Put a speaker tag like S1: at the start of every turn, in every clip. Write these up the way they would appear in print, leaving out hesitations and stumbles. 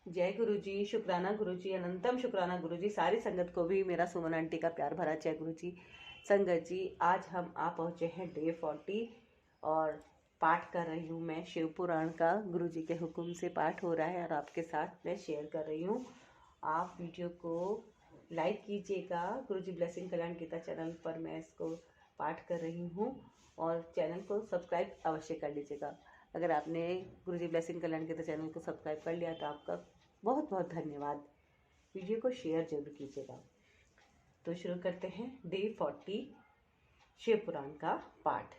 S1: जय गुरु जी, शुक्राना गुरु जी, अनंतम शुक्राना गुरु जी। सारी संगत को भी मेरा सुमन आंटी का प्यार भरा जय गुरु जी। संगत जी, आज हम आ पहुँचे हैं डे 40 और पाठ कर रही हूँ मैं शिव पुराण का। गुरु जी के हुक्म से पाठ हो रहा है और आपके साथ मैं शेयर कर रही हूँ। आप वीडियो को लाइक कीजिएगा। गुरु जी ब्लेसिंग कल्याण गीता चैनल पर मैं इसको पाठ कर रही हूँ और चैनल को सब्सक्राइब अवश्य कर लीजिएगा। अगर आपने गुरु जी ब्लेसिंग कल्याण गीता चैनल को सब्सक्राइब कर लिया तो आपका बहुत बहुत धन्यवाद। वीडियो को शेयर जरूर कीजिएगा। तो शुरू करते हैं डे 40 शिव पुराण का पाठ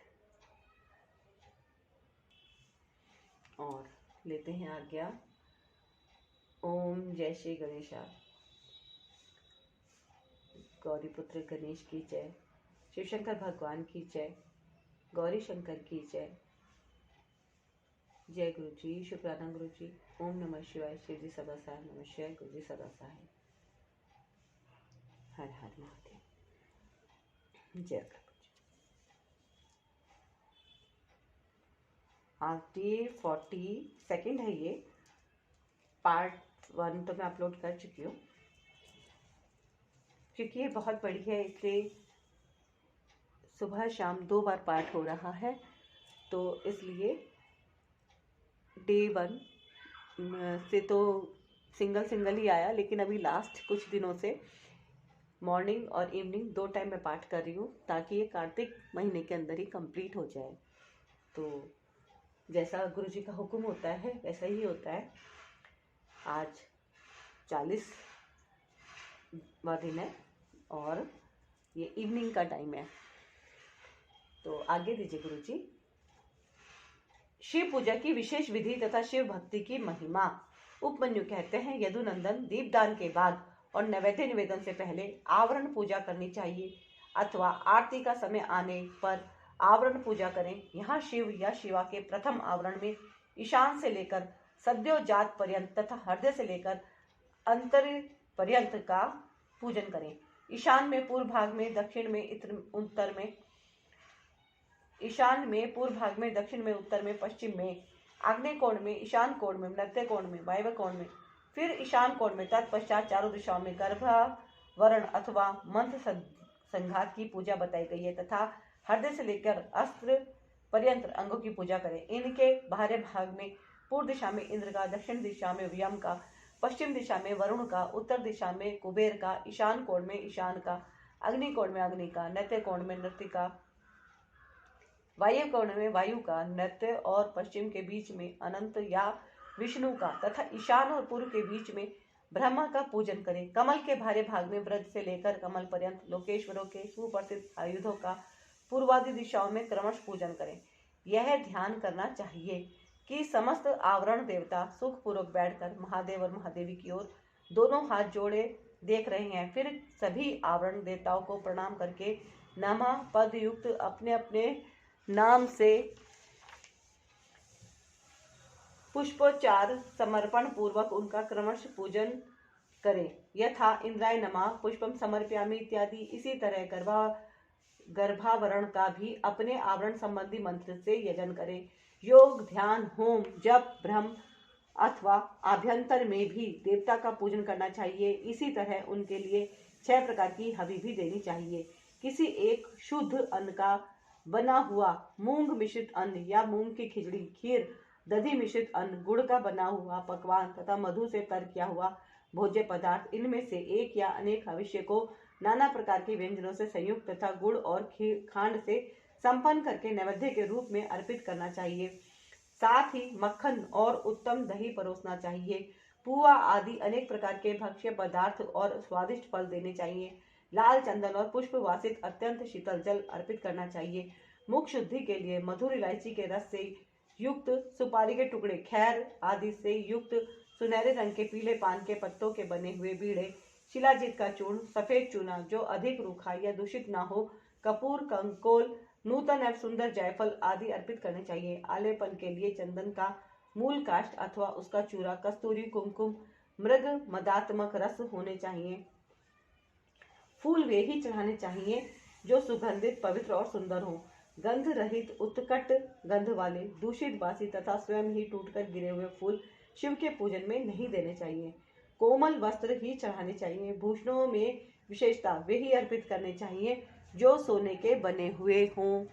S1: और लेते हैं आज्ञा। ओम जय श्री गणेशा। गौरी पुत्र गणेश की जय। शिव शंकर भगवान की जय। गौरी शंकर की जय। जय गुरु जी, शुक्राना गुरु जी। ओम नमः शिवाय। शिव जी सदा सहाय। नमः शिवाय। गुरु जी सदा सहाय। हर हर महादेव। जय प्रभु जी। आज डे 42 है। ये पार्ट 1 तो मैं अपलोड कर चुकी हूँ। क्योंकि ये बहुत बड़ी है इसलिए सुबह शाम 2 बार पाठ हो रहा है, तो इसलिए डे 1 से तो सिंगल ही आया, लेकिन अभी लास्ट कुछ दिनों से मॉर्निंग और इवनिंग 2 टाइम में पाठ कर रही हूँ ताकि ये कार्तिक महीने के अंदर ही कंप्लीट हो जाए। तो जैसा गुरु जी का हुक्म होता है वैसा ही होता है। आज 40वां दिन है और ये इवनिंग का टाइम है। तो आगे दीजिए गुरु जी। शिव पूजा की विशेष विधि तथा शिव भक्ति की महिमा। उपमन्यु कहते हैं, यदुनंदन दीपदान के बाद और नैवेद्य निवेदन से पहले आवरण पूजा करनी चाहिए अथवा आरती का समय आने पर आवरण पूजा करें। यहाँ शिव या शिवा के प्रथम आवरण में ईशान से लेकर सद्योजात पर्यंत तथा हृदय से लेकर अंतर पर्यंत का पूजन करें। ईशान में पूर्व भाग में, दक्षिण में, उत्तर में, ईशान में पूर्व भाग में, दक्षिण में, उत्तर में, पश्चिम में, आग्नेय कोण में, ईशान कोण में, नैऋत्य कोण में, वायव्य कोण में, फिर ईशान कोण में, तत्पश्चात चारों दिशाओं में गर्भावरण अथवा मंत्र संघात की पूजा बताई गई है तथा हृदय से लेकर अस्त्र पर्यंत अंगों की पूजा करें। इनके बाहरी भाग में पूर्व दिशा में इंद्र का, दक्षिण दिशा में व्यम का, पश्चिम दिशा में वरुण का, उत्तर दिशा में कुबेर का, ईशान कोण में ईशान का, अग्नि कोण में अग्नि का, नैऋत्य कोण में नृत्य का, वायु कोण में वायु का, नृत्य और पश्चिम के बीच में अनंत या विष्णु का तथा ईशान और पूर्व के बीच में ब्रह्मा का पूजन करें। कमल के बाहरी भाग में वृद्ध से लेकर कमल पर्यंत लोकेश्वरों के सुप्रसिद्ध आयुधों का पूर्वादि दिशाओं में क्रमश पूजन करें। यह ध्यान करना चाहिए कि समस्त आवरण देवता सुखपूर्वक बैठकर महादेव और महादेवी की ओर दोनों हाथ जोड़े देख रहे हैं। फिर सभी आवरण देवताओं को प्रणाम करके नमः पद युक्त अपने अपने नाम से पुष्पोच्चार समर्पण पूर्वक उनका क्रमश पूजन करें। यथा इंद्राय नमः पुष्पम समर्पयामि इत्यादि। इसी तरह गर्भावरण का भी अपने आवरण संबंधी मंत्र से यजन करें। योग, ध्यान, होम, जप, ब्रह्म अथवा आभ्यंतर में भी देवता का पूजन करना चाहिए। इसी तरह उनके लिए 6 प्रकार की हवि भी देनी चाहिए। किसी एक शुद्ध अन्न का बना हुआ मूंग मिश्रित अन्न या मूंग की खिचड़ी, खीर, दधी मिश्रित अन्न, गुड़ का बना हुआ पकवान तथा मधु से तर किया हुआ भोज्य पदार्थ, इनमें से एक या अनेक भविष्य को नाना प्रकार के व्यंजनों से संयुक्त तथा गुड़ और खांड से संपन्न करके नैवेद्य के रूप में अर्पित करना चाहिए। साथ ही मक्खन और उत्तम दही परोसना चाहिए। पुआ आदि अनेक प्रकार के भक्ष्य पदार्थ और स्वादिष्ट फल देने चाहिए। लाल चंदन और पुष्प वासित अत्यंत शीतल जल अर्पित करना चाहिए। मुख शुद्धि के लिए मधुर इलायची के रस से युक्त सुपारी के टुकड़े, खैर आदि से युक्त सुनहरे रंग के पीले पान के पत्तों के बने हुए बीड़े, शिलाजीत का चूर्ण, सफेद चूना जो अधिक रूखा या दूषित ना हो, कपूर, कंकोल, नूतन एवं सुंदर जायफल आदि अर्पित करने चाहिए। आलेपन के लिए चंदन का मूल काष्ठ अथवा उसका चूरा, कस्तूरी, कुमकुम, मृग मदात्मक रस होने चाहिए। फूल वे ही चढ़ाने चाहिए जो सुगंधित, पवित्र और सुंदर हो। गंध रहित, उत्कट गंध वाले, दूषित, बासी तथा स्वयं ही टूटकर गिरे हुए फूल शिव के पूजन में नहीं देने चाहिए। कोमल वस्त्र ही चढ़ाने चाहिए। भूषणों में विशेषता वे ही अर्पित करने चाहिए जो सोने के बने हुए हों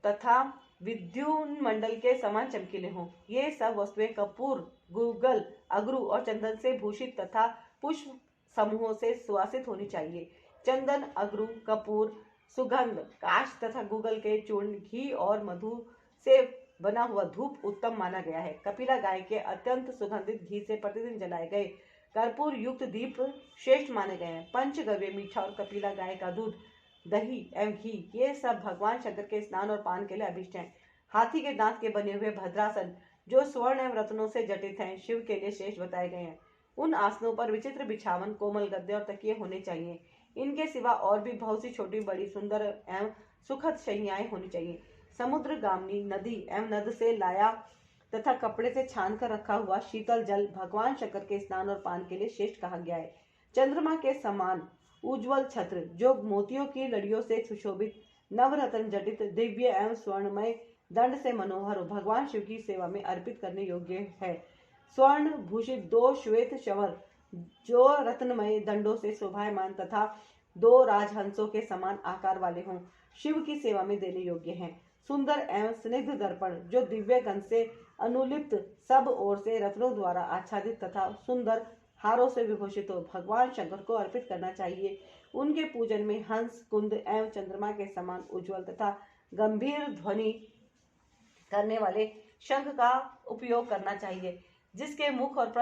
S1: तथा विद्युन्मंडल के समान चमकीले हों। ये सब वस्तुएं कपूर, गूगल, अगरू और चंदन से भूषित तथा पुष्प समूहों से सुवासित होनी चाहिए। चंदन, अगरू, कपूर, सुगंध, काष्ठ तथा गूगल के चूर्ण, घी और मधु से बना हुआ धूप उत्तम माना गया है। कपिला गाय के अत्यंत सुगंधित घी से प्रतिदिन जलाए गए कर्पूर युक्त दीप श्रेष्ठ माने गए हैं। पंचगव्य मीठा और कपिला गाय का दूध, दही एवं घी ये सब भगवान शंकर के स्नान और पान के लिए अभिष्ट हैं। हाथी के दांत के बने हुए भद्रासन जो स्वर्ण एवं रत्नों से जटित हैं, शिव के लिए श्रेष्ठ बताए गए हैं। उन आसनों पर विचित्र बिछावन, कोमल गद्दे और तकिए होने चाहिए। इनके सिवा और भी बहुत सी छोटी बड़ी सुंदर एवं सुखद शैय्याएं होनी चाहिए। समुद्र गामनी नदी एवं नद से लाया तथा कपड़े से छान कर रखा हुआ शीतल जल भगवान शंकर के स्नान और पान के लिए श्रेष्ठ कहा गया है। चंद्रमा के समान उज्ज्वल छत्र जो मोतियों की लड़ियों से सुशोभित, नवरत्न जटित, दिव्य एवं स्वर्णमय दंड से मनोहर हो, भगवान शिव की सेवा में अर्पित करने योग्य है। स्वर्ण भूषित 2 श्वेत शवर जो रत्नमय दंडों से शोभायमान तथा 2 राजहंसों के समान आकार वाले हों, शिव की सेवा में देने योग्य हैं। सुंदर एवं स्निग्ध दर्पण जो दिव्य गंध से अनुलिप्त, सब ओर से रत्नों द्वारा आच्छादित तथा सुंदर हारों से विभूषित हो, भगवान शंकर को अर्पित करना चाहिए। उनके पूजन में हंस, कुंद एवं चंद्रमा के समान उज्ज्वल तथा गंभीर ध्वनि करने वाले शंख का उपयोग करना चाहिए, जिसके मुख और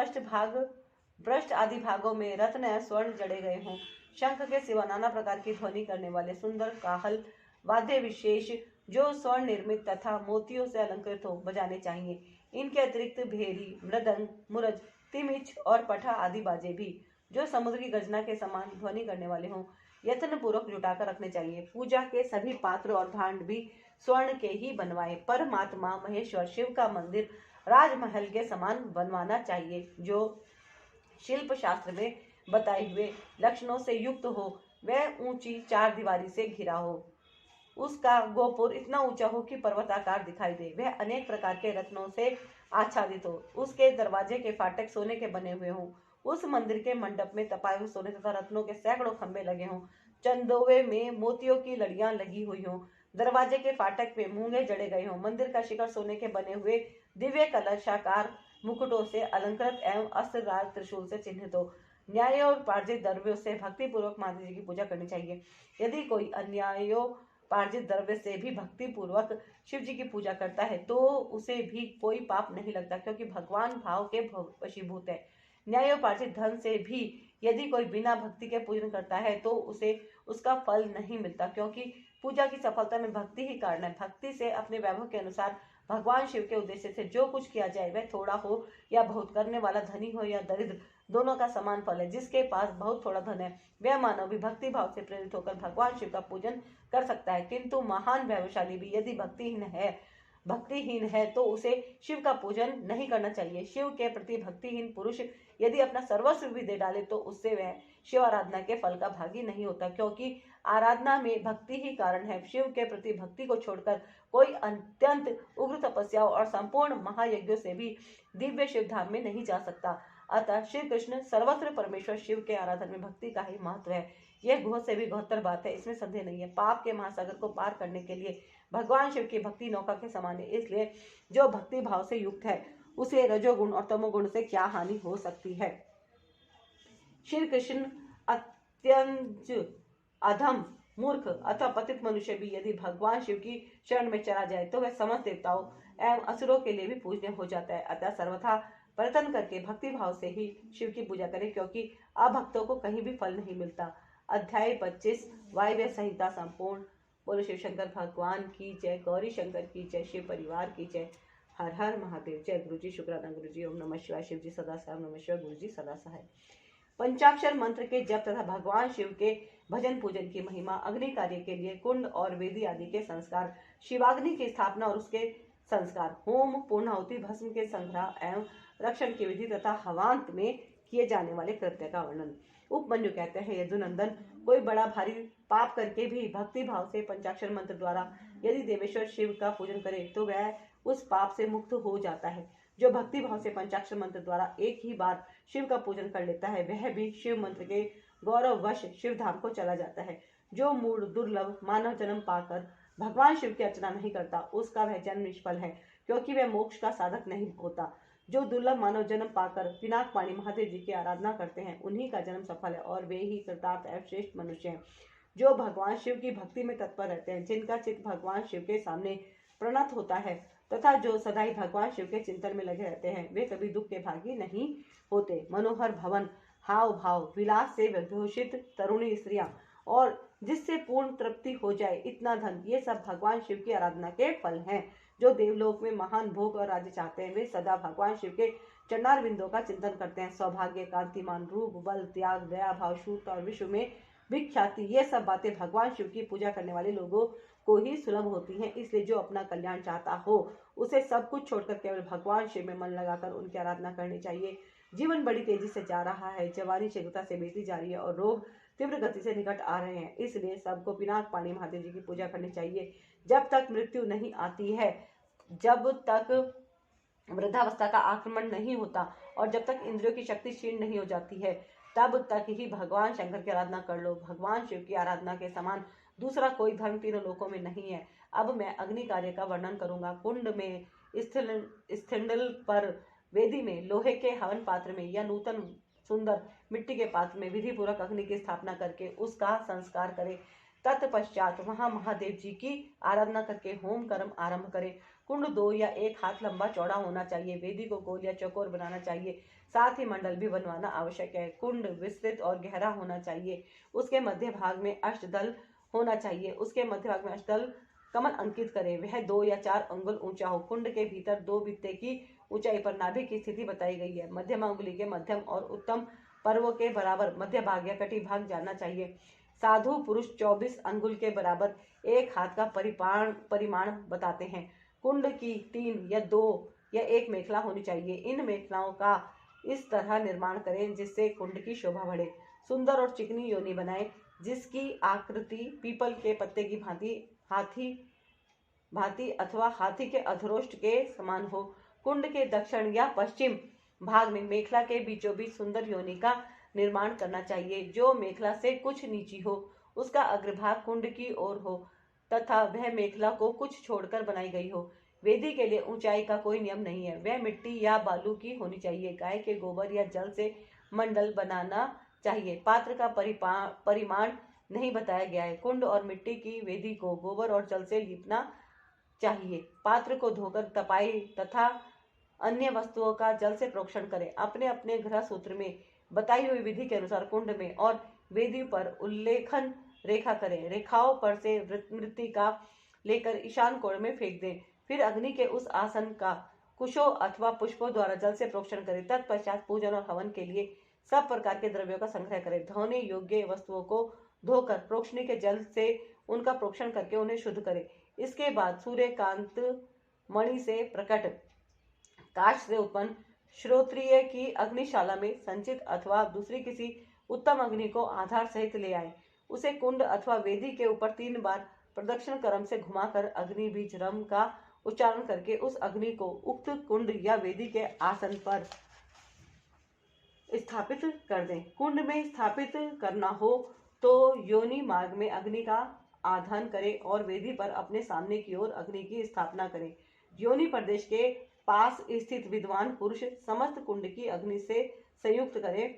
S1: पृष्ठ आदि भागों में रत्न एवं स्वर्ण जड़े गए हों। शंख के सिवा नाना प्रकार की ध्वनि करने वाले सुंदर काहल वाद्य विशेष जो स्वर्ण निर्मित तथा मोतियों से अलंकृत हो बजाने चाहिए। इनके अतिरिक्त भेरी, मृदंग, मुरज, तिमिच और पठा आदि बाजे भी जो समुद्र की गर्जना के समान ध्वनि करने वाले हों, यत्न पूर्वक जुटाकर रखने चाहिए। पूजा के सभी पात्र और भांड भी स्वर्ण के ही बनवाए। परमात्मा महेश्वर शिव का मंदिर राजमहल के समान बनवाना चाहिए, जो शिल्प शास्त्र में बताए हुए लक्षणों से युक्त हो। वह ऊंची 4 दीवारी से घिरा हो, उसका गोपुर इतना ऊंचा हो कि पर्वताकार दिखाई दे, वह अनेक प्रकार के रत्नों से आच्छादित हो, उसके दरवाजे के फाटक सोने के बने हुए हों, उस मंदिर के मंडप में तपाए हुए सोने तथा रत्नों के सैकड़ों खंभे लगे हों, चंदोवे में मोतियों की लड़ियां लगी हुई हों, दरवाजे के फाटक पे मूंगे जड़े गए हों, मंदिर का शिखर सोने के बने हुए दिव्य कलशाकार मुकुटों से अलंकृत एवं अस्त्र राज त्रिशूल से चिन्हित हो। न्याय और पार्जित द्रव्यों से भक्ति पूर्वक माता जी की पूजा करनी चाहिए। यदि कोई अन्यायोपार्जित द्रव्य से भी भक्ति पूर्वक शिव जी की पूजा करता है तो उसे भी कोई पाप नहीं लगता, क्योंकि भगवान भाव के वशीभूत है। न्यायोपार्जित धन से भी यदि कोई बिना भक्ति के पूजन करता है तो उसे उसका फल नहीं मिलता, क्योंकि पूजा की सफलता में भक्ति ही कारण है। भक्ति से अपने वैभव के अनुसार भगवान शिव के उद्देश्य से जो कुछ किया जाए, वह थोड़ा हो या बहुत, करने वाला धनी हो या दरिद्र, दोनों का समान फल है। जिसके पास बहुत थोड़ा धन है वह मानव भी भक्ति भाव से प्रेरित होकर भगवान शिव का पूजन कर सकता है, किंतु महान वैभवशाली भी यदि भक्तिहीन है तो उसे शिव का पूजन नहीं करना चाहिए। शिव के प्रति भक्तिहीन पुरुष यदि अपना सर्वस्व भी दे डाले तो उससे वह शिव आराधना के फल का भागी नहीं होता, क्योंकि आराधना में भक्ति ही कारण है। शिव के प्रति भक्ति को छोड़कर कोई अत्यंत उग्र तपस्याओं और संपूर्ण महायज्ञों से भी दिव्य शिव धाम में नहीं जा सकता। अतः श्री कृष्ण सर्वत्र परमेश्वर शिव के आराधन में भक्ति का ही महत्व है। यह घोर से भी घोरतर बात है, इसमें संदेह नहीं है। पाप के महासागर को पार करने के लिए भगवान शिव की भक्ति नौका के समान है, इसलिए जो भक्ति भाव से युक्त है उसे रजोगुण और तमोगुण से क्या हानि हो सकती है। श्री कृष्ण अत्यंत अधम, मूर्ख अथवा पतित मनुष्य भी यदि भगवान शिव की शरण में चला जाए तो वह समस्त देवताओं एवं असुरों के लिए भी पूजनीय हो जाता है। अतः सर्वथा प्रयत्न करके भक्ति भाव से ही शिव की पूजा करें, क्योंकि अभक्तों को कहीं भी फल नहीं मिलता। अध्याय 25 वायव्य संहिता संपूर्ण। बोलो शिव शंकर भगवान की जय, गौरी शंकर की जय, शिव परिवार की जय। हर हर महादेव। जय गुरु जी, शुक्राना गुरु जी। ओम नमः शिवाय। शिव जी सदा सहाय। नमः शिवाय। गुरु जी सदा सहाय। पंचाक्षर मंत्र के जप तथा भगवान शिव के भजन पूजन की महिमा, अग्नि कार्य के लिए कुंड और वेदी आदि के संस्कार, शिवाग्नि की स्थापना और उसके संस्कार, होम, पूर्णाहुति, भस्म के संग्रह एवं रक्षण की विधि तथा हवांत में किए जाने वाले कृत्य का वर्णन। उपमन्यु कहते हैं, यदुनंदन, कोई बड़ा भारी पाप करके भी भक्ति भाव से पंचाक्षर मंत्र द्वारा यदि देवेश्वर शिव का पूजन करे तो वह उस पाप से मुक्त हो जाता है। जो भक्ति भाव से पंचाक्षर मंत्र द्वारा एक ही बार शिव का पूजन कर लेता है वह भी शिव मंत्र के गौरववश शिव धाम को चला जाता है। जो मूढ़ दुर्लभ मानव जन्म पाकर भगवान शिव की अर्चना नहीं करता उसका वह जन्म निष्फल है, क्योंकि वह मोक्ष का साधक नहीं होता। जो दुर्लभ मानव जन्म पाकर पिनाक पाणी महादेव जी की आराधना करते हैं उन्हीं का जन्म सफल है और वे ही कृतार्थ एवं श्रेष्ठ मनुष्य हैं। जो भगवान शिव की भक्ति में तत्पर रहते हैं, जिनका चित्त भगवान शिव के सामने प्रणत होता है तथा जो सदाई भगवान शिव के चिंतन में लगे रहते हैं, वे कभी दुख के भागी नहीं होते। मनोहर भवन, हाव भाव, विलास से विभूषित तरुणी स्त्रियां और जिससे पूर्ण तृप्ति हो जाए इतना धन, ये सब भगवान शिव की आराधना के फल हैं। जो देवलोक में महान भोग और राज्य चाहते हैं वे सदा भगवान शिव के चरणार बिंदों का चिंतन करते हैं। सौभाग्य, कांतिमान रूप, बल, त्याग, दया भाव, शूरता और विश्व में विख्याति, ये सब बातें भगवान शिव की पूजा करने वाले लोगों को ही सुलभ होती हैं। इसलिए जो अपना कल्याण चाहता हो उसे सब कुछ छोड़कर केवल भगवान शिव में मन लगाकर उनकी आराधना करनी चाहिए। जीवन बड़ी तेजी से जा रहा है, जवानी शीघ्रता से बीती जा रही है और रोग तीव्र गति से निकट आ रहे हैं। इसलिए सबको पिनाक पाणी महादेव जी की पूजा करनी चाहिए। जब तक मृत्यु नहीं आती है, जब तक वृद्धावस्था का आक्रमण नहीं होता और जब तक इंद्रियों की शक्ति क्षीण नहीं हो जाती है, तब तक ही भगवान शंकर की आराधना कर लो। भगवान शिव की आराधना के समान दूसरा कोई धर्म तीनों लोकों में नहीं है। अब मैं अग्नि कार्य का वर्णन करूंगा। कुंड में स्थिंडल पर वेदी में लोहे के हवन पात्र में या नूतन सुंदर मिट्टी के पात्र में विधि पूर्वक अग्नि की स्थापना करके उसका संस्कार करें। तत्पश्चात वहां महादेव जी की आराधना करके होम कर्म आरंभ करें। कुंड 2 या 1 हाथ लंबा चौड़ा होना चाहिए। वेदी को गोल या चौकोर बनाना चाहिए। साथ ही मंडल भी बनवाना आवश्यक है। कुंड विस्तृत और गहरा होना चाहिए। उसके मध्य भाग में अष्टदल होना चाहिए। उसके मध्य भाग में अष्टदल कमल अंकित करें। वह 2 या 4 अंगुल ऊंचा हो। कुंड के भीतर 2 बित्ते की ऊंचाई पर नाभि की स्थिति बताई गई है। मध्यम अंगुली के मध्यम और उत्तम पर्वों के बराबर मध्य भाग या कटी भाग जाना चाहिए। साधु पुरुष 24 अंगुल के बराबर एक हाथ का परिमाण बताते हैं। कुंड की 3 या 2 या 1 मेखला होनी चाहिए। इन मेखलाओं का इस तरह निर्माण करें जिससे कुंड की शोभा बढ़े। सुंदर और चिकनी योनि बनाएं जिसकी आकृति पीपल के पत्ते की भांति अथवा हाथी के अधरोष्ट के समान हो। कुंड के दक्षिण या पश्चिम भाग में मेखला के बीचों बीच सुंदर योनि का निर्माण करना चाहिए जो मेखला से कुछ नीची हो। उसका अग्रभाग कुंड की ओर हो तथा वह मेखला को कुछ छोड़कर बनाई गई हो। वेदी के लिए ऊंचाई का कोई नियम नहीं है। वह मिट्टी या बालू की होनी चाहिए। गाय के गोबर या जल से मंडल बनाना चाहिए। पात्र का परिमाण नहीं बताया गया है। कुंड और मिट्टी की वेदी को गोबर और जल से लीपना चाहिए। पात्र को धोकर तपाई तथा अन्य वस्तुओं का जल से प्रोक्षण करें। अपने अपने गृह सूत्र में बताई हुई विधि के अनुसार कुंड में और वेदी पर उल्लेखन रेखा करें। रेखाओं पर से मृत्तिका लेकर ईशान कोण में फेंक दें। फिर अग्नि के उस आसन का कुशों अथवा पुष्पों द्वारा जल से प्रोक्षण करें। तत्पश्चात पूजन और हवन के लिए सब प्रकार के द्रव्यों का संग्रह करें। धोने योग्य वस्तुओं को धोकर प्रोक्षणी के जल से उनका प्रोक्षण करके उन्हें शुद्ध करें। इसके बाद सूर्यकांत मणि से प्रकट काष्ठ से उत्पन्न श्रोत्रिय की अग्निशाला में संचित अथवा दूसरी किसी उत्तम अग्नि को आधार सहित ले आए। उसे कुंड अथवा वेदी के ऊपर 3 बार प्रदक्षिण क्रम से घुमाकर अग्नि बीज रम का उच्चारण करके उस अग्नि को उक्त कुंड या वेदी के आसन पर स्थापित कर दें। कुंड में स्थापित करना हो तो योनि मार्ग में अग्नि का आधान करें और वेदी पर अपने सामने की ओर अग्नि की स्थापना करें। योनि प्रदेश के पास स्थित विद्वान पुरुष समस्त कुंड की अग्नि से संयुक्त करें।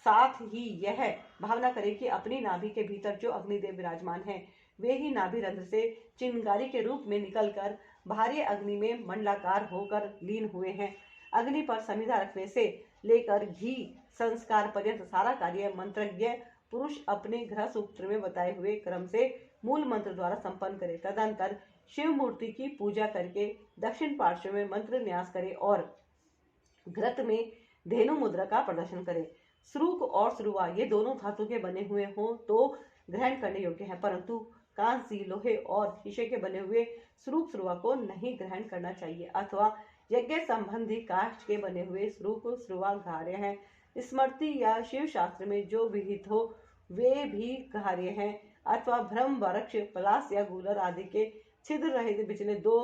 S1: साथ ही यह भावना करें कि अपनी नाभि के भीतर जो अग्निदेव विराजमान हैं वे ही नाभि रंध्र से चिंगारी के रूप में निकलकर बाहरी अग्नि में मंडलाकार होकर लीन हुए हैं। अग्नि पर समिधा रखने से लेकर घी संस्कार पर्यंत सारा कार्य मंत्रज्ञ पुरुष अपने गृह सूत्र में बताए हुए क्रम से मूल मंत्र द्वारा संपन्न करे। तदंतर शिव मूर्ति की पूजा करके दक्षिण पार्श्व में मंत्र न्यास करे और घृत में धेनु मुद्रा का प्रदर्शन करे। श्रुक और श्रुवा ये दोनों धातु के बने हुए हों तो ग्रहण करने योग्य है, परंतु कांसी, लोहे और शीशे के बने हुए श्रुक श्रुवा को नहीं ग्रहण करना चाहिए। अथवा यज्ञ संबंधी काष्ठ के बने हुए श्रुक श्रुवा घार्य हैं। स्मृति या शिव शास्त्र में जो विहित हो वे भी घार्य हैं। अथवा ब्रह्म वृक्ष, पलाश या गूलर आदि के छिद्र रहित पिछले 2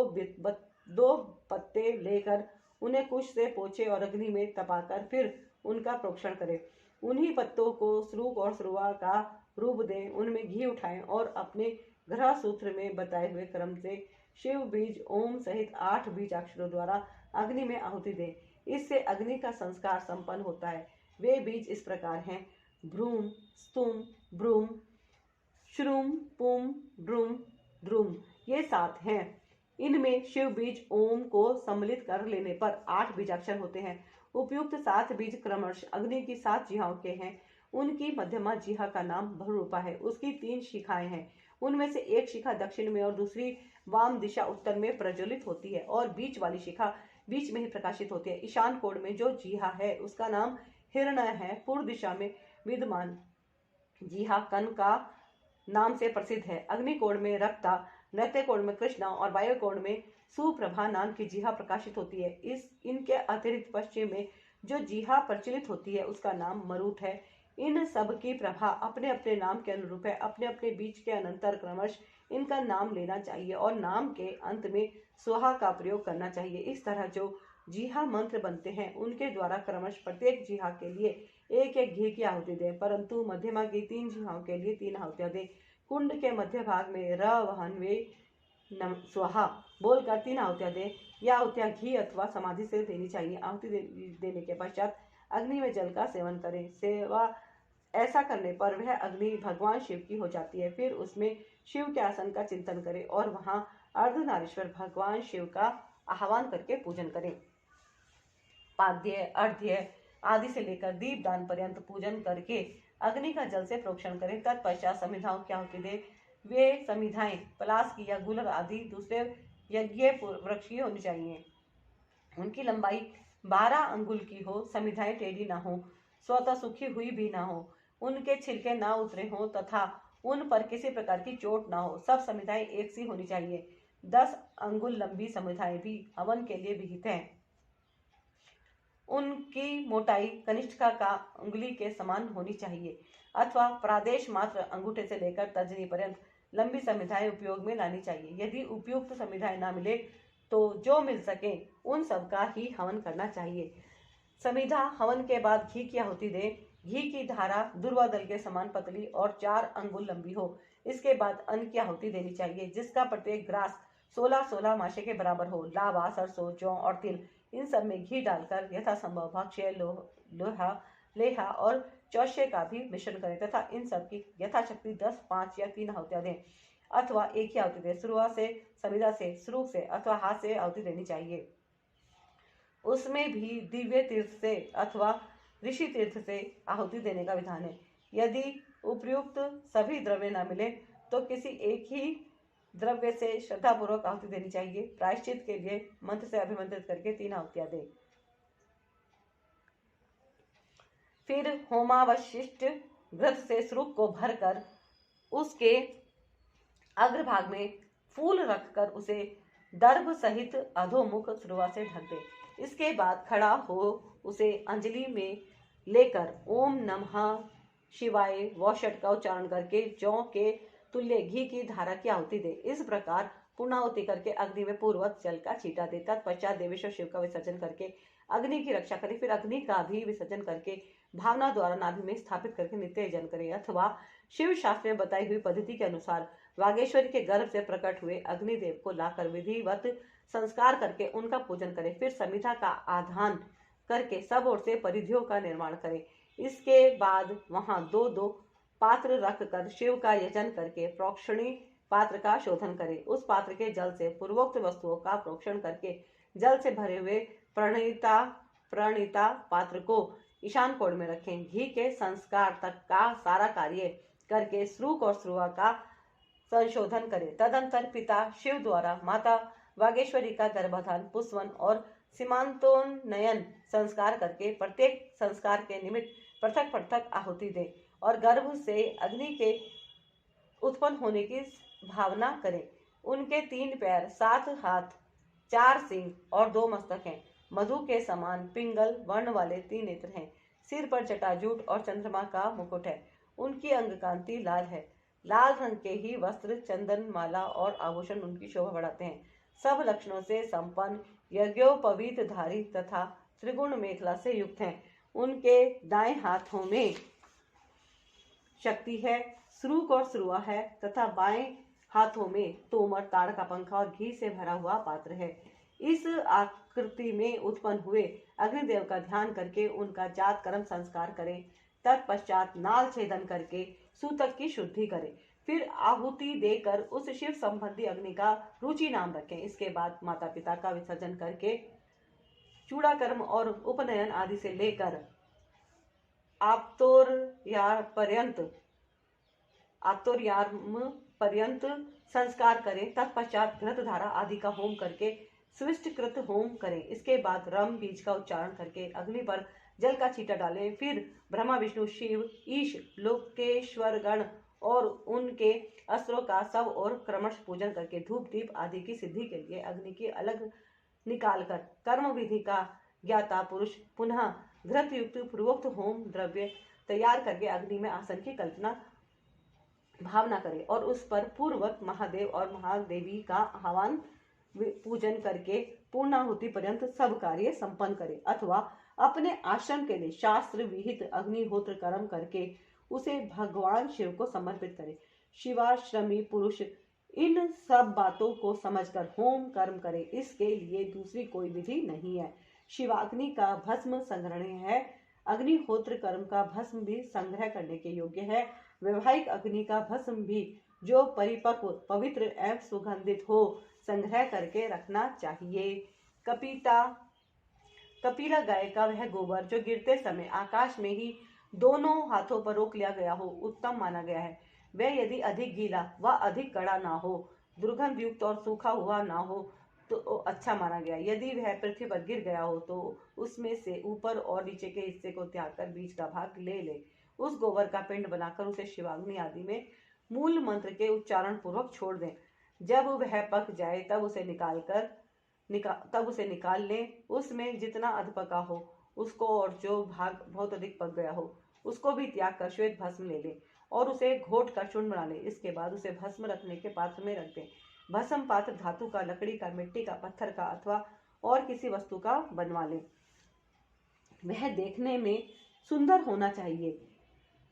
S1: 2 पत्ते लेकर उन्हें कुश से पोंछे और अग्नि में तपाकर फिर उनका प्रोक्षण करें। उन्हीं पत्तों को श्रुक और श्रुवा का रूप दें, उनमें घी उठाएं और अपने ग्रह सूत्र में बताए हुए क्रम से शिव बीज ओम सहित 8 बीजाक्षरों द्वारा अग्नि में आहुति दें। इससे अग्नि का संस्कार संपन्न होता है। वे बीज इस प्रकार हैं: भ्रूम, स्तुम, ब्रूम, श्रूम, पुम, ड्रुम, द्रुम। ये 7 हैं। इनमें शिव बीज ओम को सम्मिलित कर लेने पर 8 बीजाक्षर होते हैं। उपयुक्त 7 बीज क्रमश अग्नि की 7 जिहाओं के हैं। उनकी मध्यमा जिहा का नाम भ्रूरूपा है। उसकी 3 शिखाएं हैं। उनमें से एक शिखा दक्षिण में और दूसरी वाम दिशा उत्तर में प्रज्वलित होती है और बीच वाली शिखा बीच में ही प्रकाशित होती है। ईशान कोण में जो जिहा है उसका नाम हिरण्य है। पूर्व दिशा में विद्यमान जिहा कन का नाम से प्रसिद्ध है। अग्नि कोण में रक्ता, नैत्य कोण में कृष्णा और वायु कोण में सुप्रभा नाम की जिहा प्रकाशित होती है। इनके अतिरिक्त पश्चिम में जो जिहा प्रचलित होती है उसका नाम मरुत है। इन सब की प्रभा अपने अपने नाम के अनुरूप है। अपने अपने बीच के अनंतर क्रमश इनका नाम लेना चाहिए और नाम के अंत में स्वाहा का प्रयोग करना चाहिए। इस तरह जो जिहा मंत्र बनते हैं उनके द्वारा क्रमश प्रत्येक जिहा के लिए एक एक घी की आहुति दें, परंतु मध्यमा की 3 जिहाओं के लिए 3 आहुतियां दें। कुंड के मध्य भाग में र वहन वे स्वाहा बोलकर 3 आहुतियां दें। यह आहुतियां घी अथवा समाधि से देनी चाहिए। आहुति देने के पश्चात अग्नि में जल का सेवन करें। सेवा ऐसा करने पर वह अग्नि भगवान शिव की हो जाती है। फिर उसमें शिव के आसन का चिंतन करें और वहां अर्धनारीश्वर भगवान शिव का आह्वान करके पूजन करें। पाद्य, अर्घ्य आदि से लेकर दीपदान पर्यंत पूजन करके अग्नि का जल से प्रोक्षण करें। तत्पश्चात समिधाओं की आहुति दें। वे समिधाएं पलास की या गुलर आदि दूसरे यज्ञ वृक्ष की होनी चाहिए। उनकी लंबाई 12 अंगुल की हो। समिधाएं टेढ़ी ना हो, स्वतः सूखी हुई भी ना हो, उनके छिलके ना उतरे हों तथा उन पर किसी प्रकार की चोट ना हो। सब समिधाएं एक सी होनी चाहिए। 10 अंगुल लंबी समिधाएं भी हवन के लिए विहित हैं। उनकी मोटाई कनिष्ठिका का उंगली के समान होनी चाहिए अथवा प्रादेश मात्र अंगूठे से लेकर तर्जनी पर्यंत लंबी समिधाएं उपयोग में लानी चाहिए। यदि उपयुक्त समिधाएं ना मिले तो जो मिल सके उन सब का ही हवन करना चाहिए। समिधा हवन के बाद घी की आहुति दें। घी की धारा दुर्वा दल के समान पतली और 4 अंगुल लंबी हो। इसके बाद अन्न की आहुति देनी चाहिए जिसका प्रत्येक ग्रास 16-16 माशे के बराबर हो। लावा, सरसों, जौ और तिल इन सब में घी डालकर यथासंभव भक्ष्य, लोहा, लेहा और चौष्य का भी मिश्रण करें तथा इन सब की यथाशक्ति 10, 5 या 3 आहुतियां दें अथवा एक ही आहुति दें। श्रुआ से, समिधा से, श्रुक से अथवा हाथ से आहुति देनी चाहिए। उसमें भी दिव्य तीर्थ से अथवा ऋषि तीर्थ से आहुति देने का विधान है। यदि उपयुक्त सभी द्रव्य न मिले तो किसी एक ही द्रव्य से श्रद्धापूर्वक आहुति देनी चाहिए। प्रायश्चित के लिए मंत्र से अभिमंत्रित करके 3 आहुतियां दें। फिर होमावशिष्ट घृत से श्रुक को भरकर उसके अग्रभाग में फूल रखकर उसे दर्भ सहित अधोमुख श्रुआ से ढक दे। इसके बाद खड़ा हो उसे अंजलि में लेकर ओम नमः शिवाय वषट का उच्चारण करके जौ के तुल्य घी की धारा की आहुति दे। इस प्रकार पूर्णाहुति करके अग्नि में पूर्वक जल का छींटा दे। तत्पश्चात देवेश्वर शिव का विसर्जन करके अग्नि की रक्षा करे। फिर अग्नि का भी विसर्जन करके भावना द्वारा नाभि में स्थापित करके नित्य यजन करे अथवा शिव शास्त्र में बताई हुई पद्धति के अनुसार वागेश्वरी के गर्भ से प्रकट हुए अग्निदेव को लाकर विधिवत संस्कार करके उनका पूजन करे। फिर समिधा का आधान करके सब ओर से परिधियों का निर्माण करे। इसके बाद वहां 2-2 पात्र रखकर शिव का यजन करके प्रोक्षणी पात्र का शोधन करे। उस पात्र के जल से पूर्वोक्त वस्तुओं का प्रोक्षण करके जल से भरे हुए प्रणीता पात्र को ईशान कोण में रखें। घी के संस्कार तक का सारा कार्य करके श्रुक और श्रुआ का संशोधन करें। तदंतर पिता शिव द्वारा माता वागेश्वरी का गर्भाधान, पुष्पवन और सीमांतोन्नयन संस्कार करके प्रत्येक संस्कार के निमित्त पृथक पृथक आहुति दें और गर्भ से अग्नि के उत्पन्न होने की भावना करें। उनके 3 पैर, 7 हाथ, 4 सिंह और 2 मस्तक हैं। मधु के समान पिंगल वर्ण वाले 3 नेत्र हैं। सिर पर जटाजूट और चंद्रमा का मुकुट है। उनकी अंग कांति लाल है। लाल रंग के ही वस्त्र, चंदन, माला और आभूषण उनकी शोभा बढ़ाते हैं। सब लक्षणों से संपन्न, यज्ञोपवीतधारी तथा त्रिगुण मेखला से युक्त हैं। उनके दाएं हाथों में शक्ति है, श्रुक और श्रुआ है तथा बाएं हाथों में तोमर, ताड़ का पंखा और घी से भरा हुआ पात्र है। इस आकृति में उत्पन्न हुए अग्निदेव का ध्यान करके उनका जात कर्म संस्कार करें। तत्पश्चात नाल छेदन करके सूतक की शुद्धि करें। फिर आहुति देकर उस शिव संबंधी अग्नि का रुचि नाम रखें। इसके बाद माता पिता का विसर्जन करके चूड़ा कर्म और उपनयन आदि से लेकर आप्तोर्याम पर्यंत संस्कार करें। तत्पश्चात घृतधारा आदि का होम करके स्विष्टकृत होम करें। इसके बाद रम बीज का उच्चारण करके अग्नि पर जल का छींटा डालें। फिर ब्रह्मा, विष्णु, शिव, ईश, लोकेश्वर गण और उनके अस्त्रों का सब और क्रमश पूजन करके धूप दीप आदि की सिद्धि के लिए अग्नि की अलग निकालकर कर्म विधि का ज्ञाता पुरुष पुनः घृत युक्त पूर्वोक्त होम द्रव्य तैयार करके अग्नि में आसन की कल्पना भावना करे और उस पर पूर्वक महादेव और महादेवी का आह्वान पूजन करके पूर्णाहुति पर्यंत सब कार्य संपन्न करे। अथवा अपने आश्रम के लिए शास्त्र विहित अग्निहोत्र कर्म करके उसे भगवान शिव को समर्पित करे। शिवाश्रमी पुरुष इन सब बातों को समझकर होम कर्म करे। इसके लिए दूसरी कोई विधि नहीं है। शिवाग्नि का भस्म संग्रहणीय है। अग्निहोत्र कर्म का भस्म भी संग्रह करने के योग्य है। वैवाहिक अग्नि का भस्म भी जो परिपक्व, पवित्र एवं सुगंधित हो संग्रह करके रखना चाहिए। कपिला गाय का वह गोबर जो गिरते समय आकाश में ही दोनों हाथों पर रोक लिया गया हो उत्तम माना गया है। वह यदि अधिक गीला व अधिक कड़ा ना हो, दुर्गंध युक्त और सूखा हुआ ना हो तो अच्छा माना गया। यदि वह पृथ्वी पर गिर गया हो तो उसमें से ऊपर और नीचे के हिस्से को त्याग कर बीच का भाग ले ले। उस गोबर का पिंड बनाकर उसे शिवाग्नि आदि में मूल मंत्र के उच्चारण पूर्वक छोड़ दें। जब वह पक जाए तब उसे निकाल लें। उसमें जितना अधपका हो उसको और जो भाग बहुत अधिक पक गया हो उसको भी त्याग कर श्वेत भस्म ले लें और उसे घोट कर चूर्ण बना लें। इसके बाद उसे भस्म रखने के पात्र में रख दें। भस्म पात्र धातु का, लकड़ी का, मिट्टी का, पत्थर का अथवा और किसी वस्तु का बनवा लें। वह देखने में सुंदर होना चाहिए।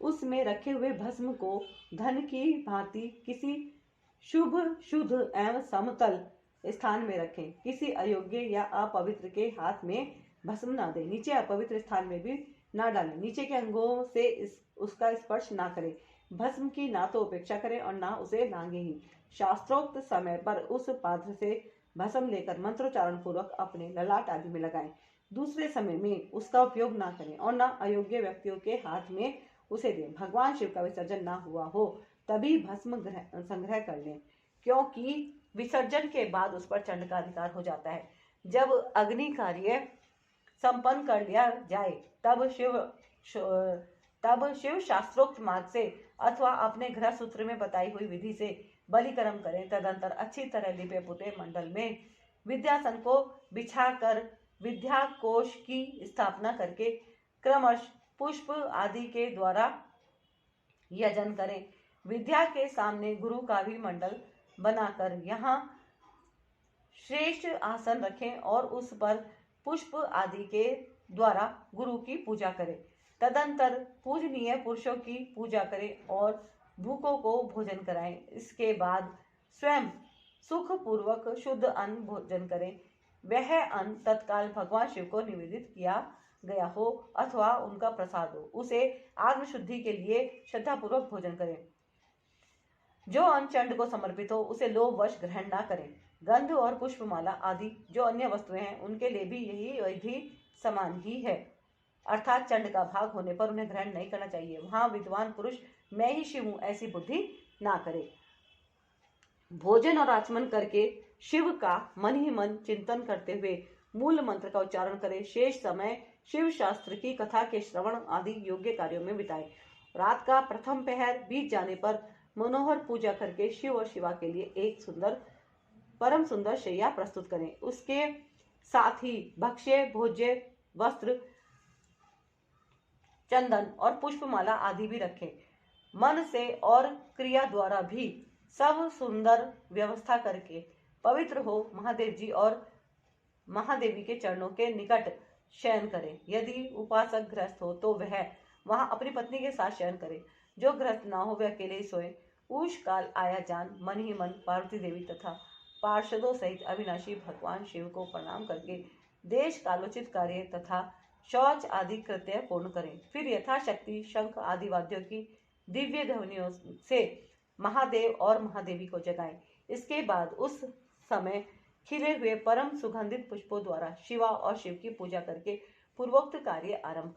S1: उसमें रखे हुए भस्म को धन की भांति किसी शुभ, शुद्ध एवं समतल स्थान में रखें। किसी अयोग्य या अपवित्र के हाथ में भस्म ना दें। नीचे अपवित्र स्थान में भी ना डालें। नीचे के अंगों से उसका स्पर्श ना करें। भस्म की ना तो उपेक्षा करें और ना उसे लांघे ही। शास्त्रोक्त समय पर उस पात्र से भस्म लेकर मंत्रोच्चारण पूर्वक अपने ललाट आदि में लगाएं। दूसरे समय में उसका उपयोग ना करें और ना अयोग्य व्यक्तियों के हाथ में उसे दें। भगवान शिव का विसर्जन ना हुआ हो तभी भस्म संग्रह कर लें, क्योंकि विसर्जन के बाद उस पर चंड का अधिकार हो जाता है। जब अग्नि कार्य संपन्न कर लिया जाए तब शिव शास्त्रोक्त मार्ग से अथवा अपने गृह सूत्र में बताई हुई विधि से बलिकर्म करें। तदंतर अच्छी तरह लिपे पुते मंडल में विद्यासन को बिछाकर विद्या कोश की स्थापना करके क्रमश पुष्प आदि के द्वारा यजन करें। विद्या के सामने गुरु का भी मंडल बनाकर यहाँ श्रेष्ठ आसन रखें और उस पर पुष्प आदि के द्वारा गुरु की पूजा करें। तदंतर पूजनीय पुरुषों की पूजा करें और भूखों को भोजन कराएं। इसके बाद स्वयं सुख पूर्वक शुद्ध अन्न भोजन करें। वह अन्न तत्काल भगवान शिव को निवेदित किया गया हो अथवा उनका प्रसाद हो, उसे आत्म शुद्धि के लिए श्रद्धा पूर्वक भोजन करें। जो अन्न चंड को समर्पित हो उसे लोभवश ग्रहण न करें। गंध और पुष्पमाला आदि जो अन्य वस्तुएं हैं उनके लिए भी यही विधि समान ही है, अर्थात चंड का भाग होने पर उन्हें ग्रहण नहीं करना चाहिए। वहां विद्वान पुरुष मैं ही शिव हूं ऐसी बुद्धि ना करे। भोजन और आचमन करके शिव का मन ही मन चिंतन करते हुए मूल मंत्र का उच्चारण करें। शेष समय शिव शास्त्र की कथा के श्रवण आदि योग्य कार्यों में बिताएं। रात का प्रथम पहर बीत जाने पर मनोहर पूजा करके शिव और शिवा के लिए एक परम सुंदर शैया प्रस्तुत करें। उसके साथ ही भक्ष्य, भोज्य, वस्त्र, चंदन और पुष्पमाला आदि भी रखें। मन से और क्रिया द्वारा भी सब सुंदर व्यवस्था करके पवित्र हो महादेव जी और महादेवी के चरणों के निकट शयन करे। यदि उपासक ग्रस्त हो तो वह वहां अपनी पत्नी के साथ शयन करे। जो ग्रस्त ना हो वह अकेले ही सोए। उष काल आया जान मन ही मन पार्वती देवी तथा पार्षदों सहित अविनाशी भगवान शिव को प्रणाम करके देश कालोचित कार्य तथा शौच आदि कृत्य पूर्ण करें। फिर यथाशक्ति शंख आदि वाद्यों की दिव्य ध्वनियों से महादेव और महादेवी को जगाएं। इसके बाद उस समय खिले हुए परम सुगंधित पुष्पों द्वारा शिवा और शिव की पूजा करके पूर्वोक्त कार्य आरंभ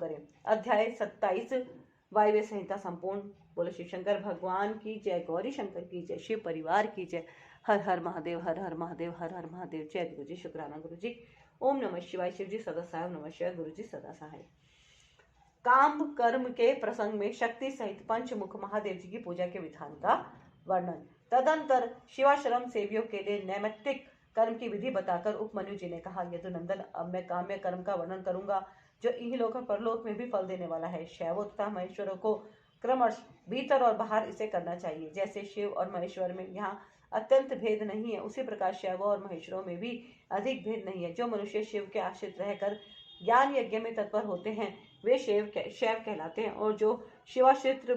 S1: करें। अध्याय 27 वायव्य संहिता संपूर्ण। बोलो शिव शंकर भगवान की जय। गौरी शंकर की जय। शिव परिवार की जय। हर हर महादेव, हर हर महादेव, हर हर महादेव। जय गुरु जी। शुक्राना गुरु जी। ओम नमः शिवाय। शिव जी सदा सहाय। नमः शिवाय। गुरु जी सदा सहाय। काम कर्म के प्रसंग में शक्ति सहित पंचमुख महादेव जी की पूजा के विधान का वर्णन। तदंतर शिवाश्रम सेवियों के लिए नैमित्तिक कर्म की विधि बताकर उपमन्यु जी ने कहा, यदुनंदन, अब मैं काम्य कर्म का वर्णन करूंगा जो इहलोक और परलोक में भी फल देने वाला है। शैवों तथा महेश्वरों को क्रमश भीतर और बाहर इसे करना चाहिए। जैसे शिव और महेश्वर में यहाँ अत्यंत भेद नहीं है, उसी प्रकार शैवों और महेश्वरों में भी अधिक भेद नहीं है। जो मनुष्य शिव के आश्रित रहकर ज्ञान यज्ञ में तत्पर होते हैं वे शैव कहलाते हैं, और जो शिवाश्रित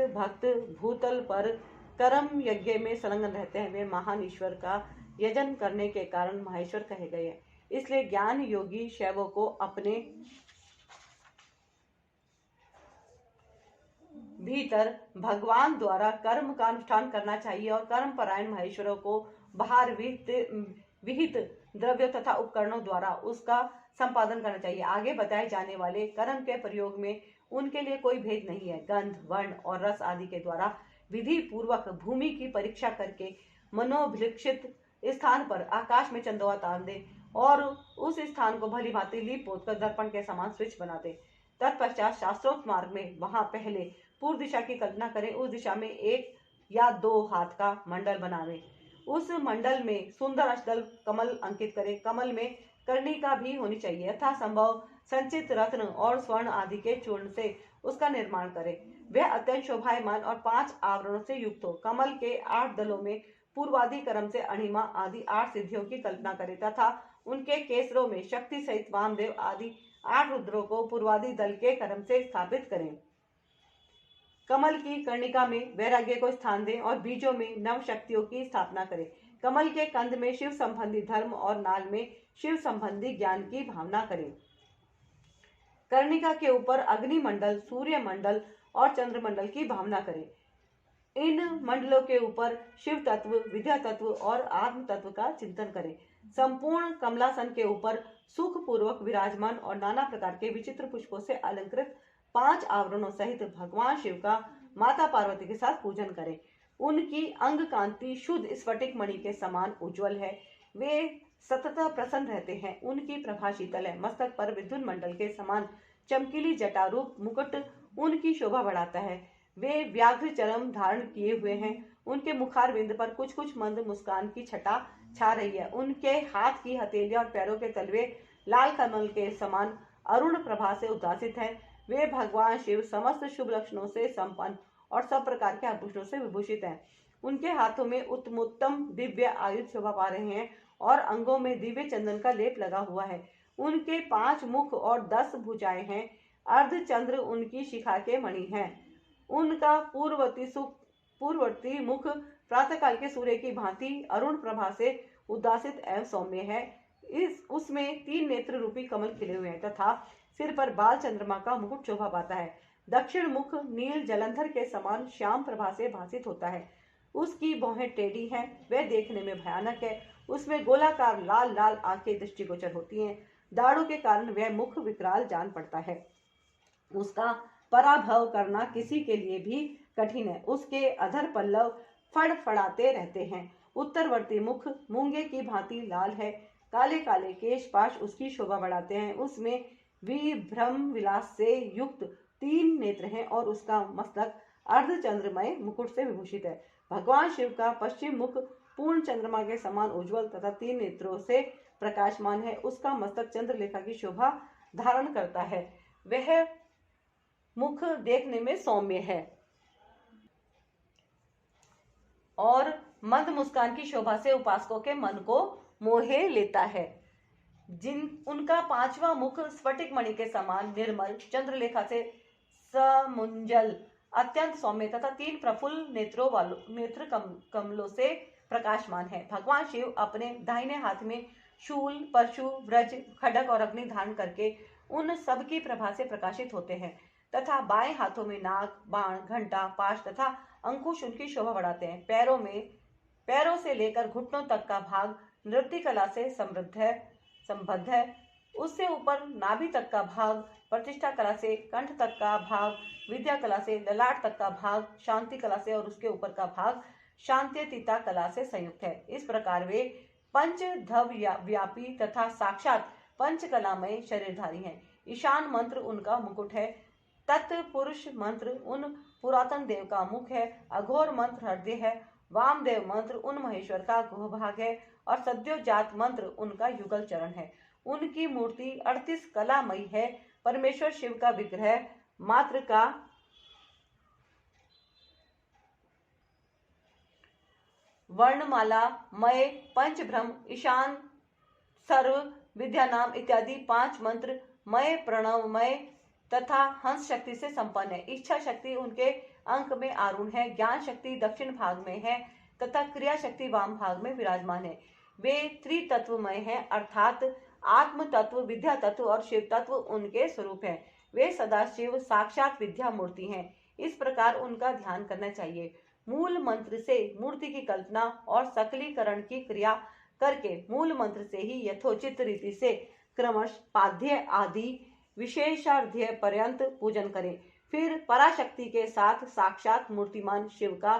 S1: भक्त भूतल पर कर्म यज्ञ में संलग्न रहते हैं वे महान ईश्वर का यजन करने के कारण महेश्वर कहे गए हैं। इसलिए ज्ञान योगी शैवों को अपने भीतर भगवान द्वारा कर्म का अनुष्ठान करना चाहिए और कर्म परायण महेश्वरों को बाहर विहित द्रव्य तथा उपकरणों द्वारा उसका संपादन करना चाहिए। आगे बताए जाने वाले कर्म के प्रयोग में उनके लिए कोई भेद नहीं है। गंध, वर्ण और रस आदि के द्वारा विधि पूर्वक भूमि की परीक्षा करके मनोभिलक्षित स्थान पर आकाश में चंदोआ तान दे और उस स्थान को भली भांति लीप पोत कर दर्पण के समान स्वच्छ बना दे। तत्पश्चात शास्त्रोक्त मार्ग में वहां पहले पूर्व दिशा की कल्पना करें। उस दिशा में 1 या 2 हाथ का मंडल बनावे। उस मंडल में सुंदर अष्टदल कमल अंकित करें। कमल में कर्णिका भी होनी चाहिए। यथा संभव संचित रत्न और स्वर्ण आदि के चूर्ण से उसका निर्माण करें। वह अत्यंत शोभायमान और 5 आवरणों से युक्त हो। कमल के 8 दलों में पूर्वादि क्रम से अणिमा आदि 8 सिद्धियों की कल्पना करें तथा उनके केसरों में शक्ति सहित वामदेव आदि 8 रुद्रों को पूर्वादि दल के क्रम से स्थापित करें। कमल की कर्णिका में वैराग्य को स्थान दें और बीजों में नव शक्तियों की स्थापना करें। कमल के कंद में शिव संबंधी धर्म और नाल में शिव संबंधी ज्ञान की भावना करें। कर्णिका के ऊपर अग्नि मंडल, सूर्य मंडल और चंद्रमंडल की भावना करें। इन मंडलों के ऊपर शिव तत्व, विद्या तत्व और आत्म तत्व का चिंतन करें। संपूर्ण कमलासन के ऊपर सुख पूर्वक विराजमान और नाना प्रकार के विचित्र पुष्पों से अलंकृत 5 आवरणों सहित भगवान शिव का माता पार्वती के साथ पूजन करें। उनकी अंग कांति शुद्ध स्फटिक मणि के समान उज्जवल है। वे सतत प्रसन्न रहते हैं। उनकी प्रभा शीतल है। मस्तक पर विद्युत मंडल के समान चमकीली जटारूप मुकुट उनकी शोभा बढ़ाता है। वे व्याघ्र चरम धारण किए हुए हैं। उनके मुखारविंद पर कुछ कुछ मंद मुस्कान की छटा छा रही है। उनके हाथ की हथेलियां और पैरों के तलवे लाल कमल के समान अरुण प्रभा से उद्भासित हैं। वे भगवान शिव समस्त शुभ लक्षणों से संपन्न और सब प्रकार के आभूषणों से विभूषित हैं। उनके हाथों में उत्तमोत्तम दिव्य आयुध शोभा पा रहे हैं और अंगों में दिव्य चंदन का लेप लगा हुआ है। उनके 5 मुख और 10 भुजाएं हैं। अर्धचंद्र उनकी शिखा के मणि हैं। उनका पूर्ववर्ती मुख प्रातःकाल के सूर्य की भांति अरुण प्रभा से उदासित एवं सौम्य है। उसमें 3 नेत्र रूपी कमल खिले हुए हैं तथा सिर पर बाल चंद्रमा का मुकुट शोभा पाता है। दक्षिण मुख नील जलंधर के समान श्याम प्रभा से भासित होता है। उसकी भौहें टेढ़ी हैं। वह देखने में भयानक है। उसमें गोलाकार लाल लाल आंखें दृष्टिगोचर होती हैं। दाढ़ों के कारण वह मुख विकराल जान पड़ता है। उसका पराभव करना किसी के लिए भी कठिन है। उसके अधर पल्लव फड़फड़ाते रहते हैं। उत्तरवर्ती मुख मूंगे की भांति लाल है। काले काले केश पाश उसकी शोभा बढ़ाते हैं। उसमें विभ्रम विलास से युक्त 3 नेत्र हैं और उसका मस्तक अर्धचंद्रमय मुकुट से विभूषित है। भगवान शिव का पश्चिम मुख पूर्ण चंद्रमा के समान उज्जवल तथा 3 नेत्रों से प्रकाशमान है। उसका मस्तक चंद्रलेखा की शोभा धारण करता है। वह मुख देखने में सौम्य है। और मंद मुस्कान की शोभा से उपासकों के मन को मोहे लेता है। जिन उनका पांचवा मुख स्फटिक मणि के समान निर्मल, चंद्रलेखा से समुंजल, अत्यंत सौम्य तथा 3 प्रफुल्ल नेत्र कमलों से प्रकाशमान है। भगवान शिव अपने दाहिने हाथ में शूल, परशु, व्रज, खड्ग और अग्नि धारण करके उन सब की प्रभा से प्रकाशित होते हैं तथा बाएं हाथों में नाग, बाण, घंटा, पाश तथा अंकुश उनकी शोभा बढ़ाते हैं। पैरों से लेकर घुटनों तक का भाग नृत्य कला से संबद्ध है। उससे ऊपर नाभि तक का भाग प्रतिष्ठा कला से, कंठ तक का भाग विद्या कला से, ललाट तक का भाग शांति कला से और उसके ऊपर का भाग शांत्यतीता कला से संयुक्त है। इस प्रकार वे पंचधव व्यापी तथा साक्षात पंचकलामय शरीरधारी हैं। ईशान मंत्र उनका मुकुट है। तत्पुरुष मंत्र उन पुरातन देव का मुख है। अघोर मंत्र हृदय है। वामदेव मंत्र उन महेश्वर का गुहभाग है और सद्योजात मंत्र उनका युगल चरण है। उनकी मूर्ति 38 कलामयी है। परमेश्वर शिव का विग्रह मात्र का वर्णमाला मय, पंचब्रह्म, ईशान, सर्व, विद्या नाम इत्यादि 5 मंत्र मय, प्रणवमय तथा हंस शक्ति से संपन्न है। इच्छा शक्ति उनके अंक में आरूढ़ है। ज्ञान शक्ति दक्षिण भाग में है तथा क्रिया शक्ति वाम भाग में विराजमान है। वे त्रितत्वमय हैं, अर्थात आत्म तत्व, विद्या तत्व और शिव तत्व उनके स्वरूप है। वे सदाशिव साक्षात विद्या मूर्ति हैं। इस प्रकार उनका ध्यान करना चाहिए। मूल मंत्र से मूर्ति की कल्पना और सकलीकरण की क्रिया करके मूल मंत्र से ही यथोचित रीति से क्रमश पाद्य आदि विशेषार्ध्य पर्यंत पूजन करें। फिर पराशक्ति के साथ साक्षात मूर्तिमान शिव का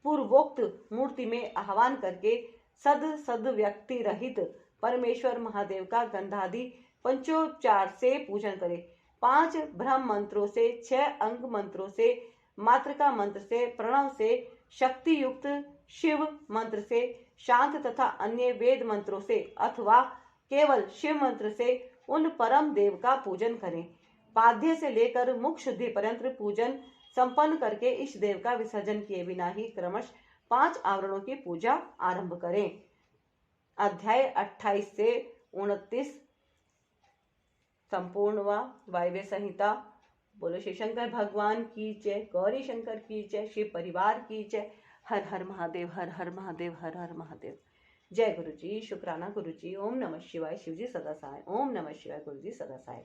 S1: पूर्वोक्त मूर्ति में आह्वान करके सद व्यक्ति रहित परमेश्वर महादेव का गंधादि पंचोपचार से पूजन करें। 5 ब्रह्म मंत्रों से, 6 अंग मंत्रों से, मातृका मंत्र से, प्रणव से, शक्ति युक्त शिव मंत्र से, शांत तथा अन्य वेद मंत्रों से अथवा केवल शिव मंत्र से उन परम देव का पूजन करें। पाद्य से लेकर मुख शुद्धि पर्यंत पूजन संपन्न करके इस देव का विसर्जन किए बिना ही क्रमश 5 आवरणों की पूजा आरंभ करें। अध्याय 28 से 29 संपूर्ण वायव्य संहिता। बोलो श्री शंकर भगवान की जय, गौरी शंकर की जय, शिव परिवार की जय। हर हर महादेव, हर हर महादेव, हर हर महादेव। जय गुरु जी, शुक्राना गुरु जी। ओम नमः शिवाय, शिव जी सदा सहाय। ओम नमः शिवाय, गुरु जी सदा सहाय।